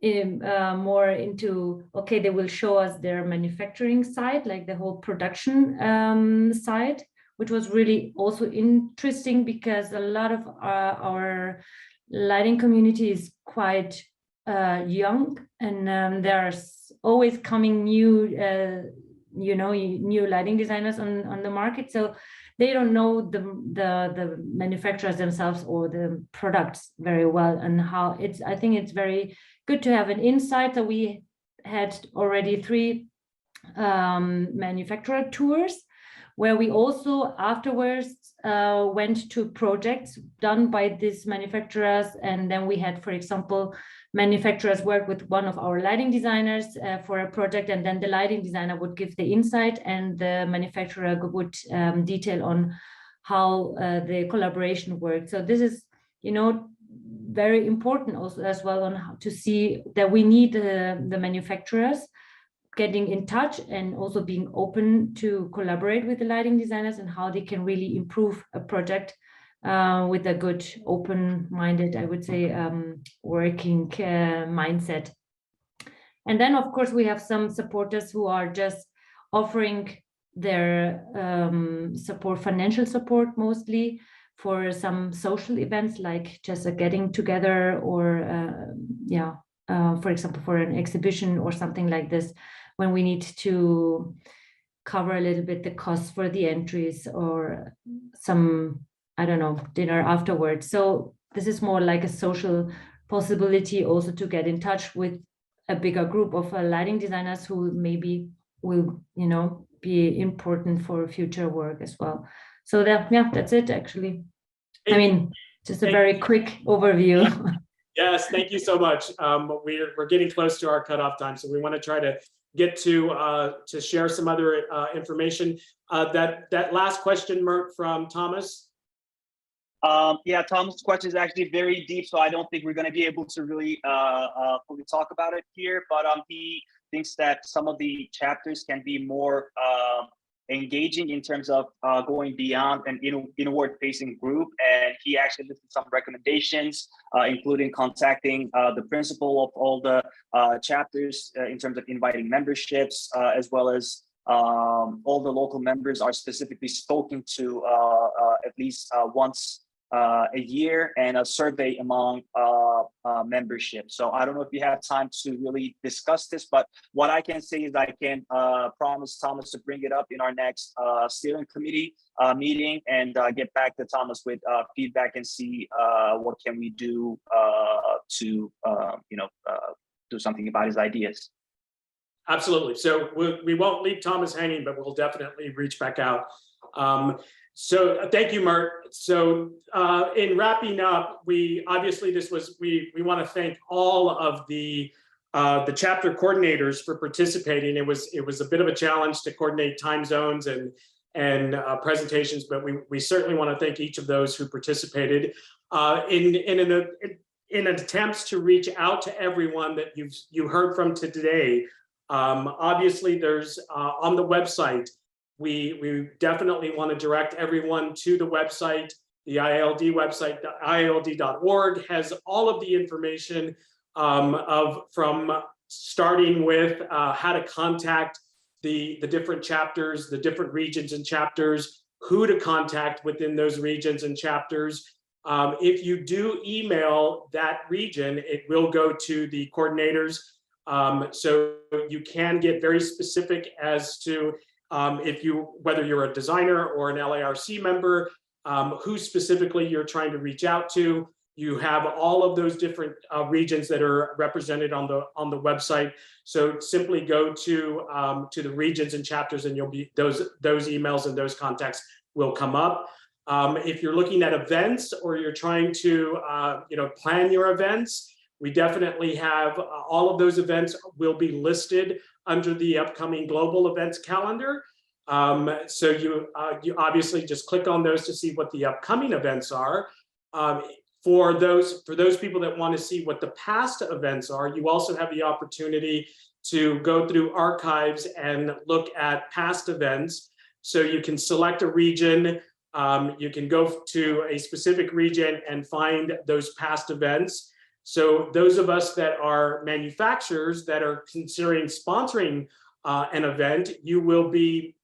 more into, they will show us their manufacturing side, like the whole production side, which was really also interesting because a lot of our lighting community is quite young, and there's always coming new, new lighting designers on the market. So they don't know the manufacturers themselves or the products very well, and how I think it's very good to have an insight. So we had already 3 manufacturer tours, where we also afterwards went to projects done by these manufacturers. And then we had, for example, manufacturers work with one of our lighting designers for a project, and then the lighting designer would give the insight and the manufacturer would detail on how the collaboration worked. So this is, very important also as well on how to see that we need the manufacturers getting in touch and also being open to collaborate with the lighting designers, and how they can really improve a project with a good open-minded, I would say, working mindset. And then of course we have some supporters who are just offering their support, financial support mostly, for some social events, like just a getting together, or for example, for an exhibition or something like this, when we need to cover a little bit the costs for the entries, or some, dinner afterwards. So this is more like a social possibility also to get in touch with a bigger group of lighting designers who maybe will, be important for future work as well. So that's it actually. I mean, just a very quick overview. Yes, thank you so much. We're getting close to our cutoff time, so we want to try to get to share some other information. That last question, Mert, from Thomas. Yeah, Tom's question is actually very deep, so I don't think we're going to be able to really fully talk about it here. But he thinks that some of the chapters can be more engaging in terms of going beyond an inward-facing group, and he actually listed some recommendations, including contacting the principal of all the chapters in terms of inviting memberships, as well as all the local members are specifically spoken to at least once a year, and a survey among membership. So I don't know if you have time to really discuss this, but what I can say is I can promise Thomas to bring it up in our next steering committee meeting, and get back to Thomas with feedback and see what can we do to do something about his ideas. Absolutely. So we won't leave Thomas hanging, but we'll definitely reach back out. So thank you, Mert. So in wrapping up, we obviously we want to thank all of the chapter coordinators for participating. It was a bit of a challenge to coordinate time zones and presentations, but we certainly want to thank each of those who participated in attempts to reach out to everyone that you heard from today. Obviously, there's on the website. We definitely want to direct everyone to the website. The IALD website, IALD.org, has all of the information from starting with how to contact the different chapters, the different regions and chapters, who to contact within those regions and chapters. If you do email that region, it will go to the coordinators. So you can get very specific as to whether you're a designer or an LIRC member, who specifically you're trying to reach out to. You have all of those different regions that are represented on the website. So simply go to the regions and chapters, and those emails and those contacts will come up. If you're looking at events or you're trying to plan your events, we definitely have all of those events will be listed under the upcoming global events calendar. So you obviously just click on those to see what the upcoming events are. For those people that want to see what the past events are, you also have the opportunity to go through archives and look at past events. So you can select a region, you can go to a specific region and find those past events. So those of us that are manufacturers that are considering sponsoring an event, you will be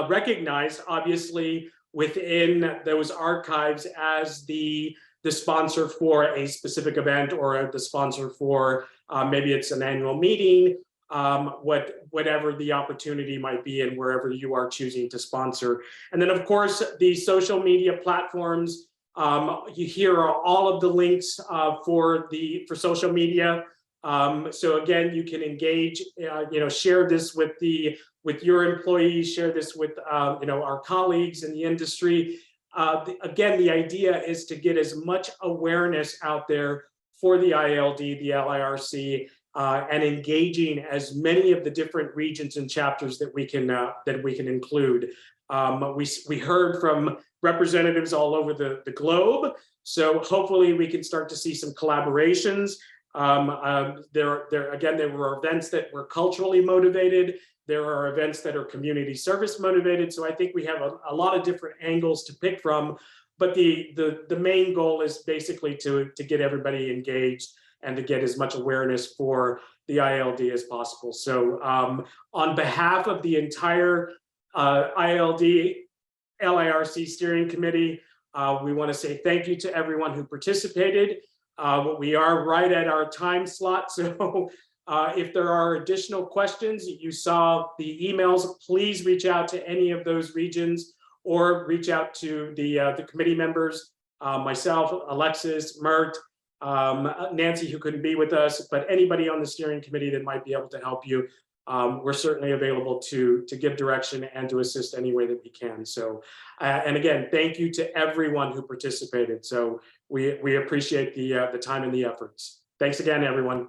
recognized, obviously, within those archives as the sponsor for a specific event, or the sponsor for maybe it's an annual meeting, whatever the opportunity might be, and wherever you are choosing to sponsor. And then, of course, the social media platforms. Here are all of the links for social media. So again, you can engage, share this with your employees, share this with our colleagues in the industry. Again, the idea is to get as much awareness out there for the IALD, the LIRC, and engaging as many of the different regions and chapters that we can include. We heard from representatives all over the globe, so hopefully we can start to see some collaborations. There were events that were culturally motivated. There are events that are community service motivated. So I think we have a lot of different angles to pick from, but the main goal is basically to get everybody engaged and to get as much awareness for the IALD as possible. So on behalf of the entire IALD LIRC steering committee, we want to say thank you to everyone who participated. We are right at our time slot, so if there are additional questions, you saw the emails, please reach out to any of those regions or reach out to the committee members, myself, Alexis, Mert, Nancy, who couldn't be with us, but anybody on the steering committee that might be able to help you. we're certainly available to give direction and to assist any way that we can. So, and again, thank you to everyone who participated. So we appreciate the time and the efforts. Thanks again, everyone.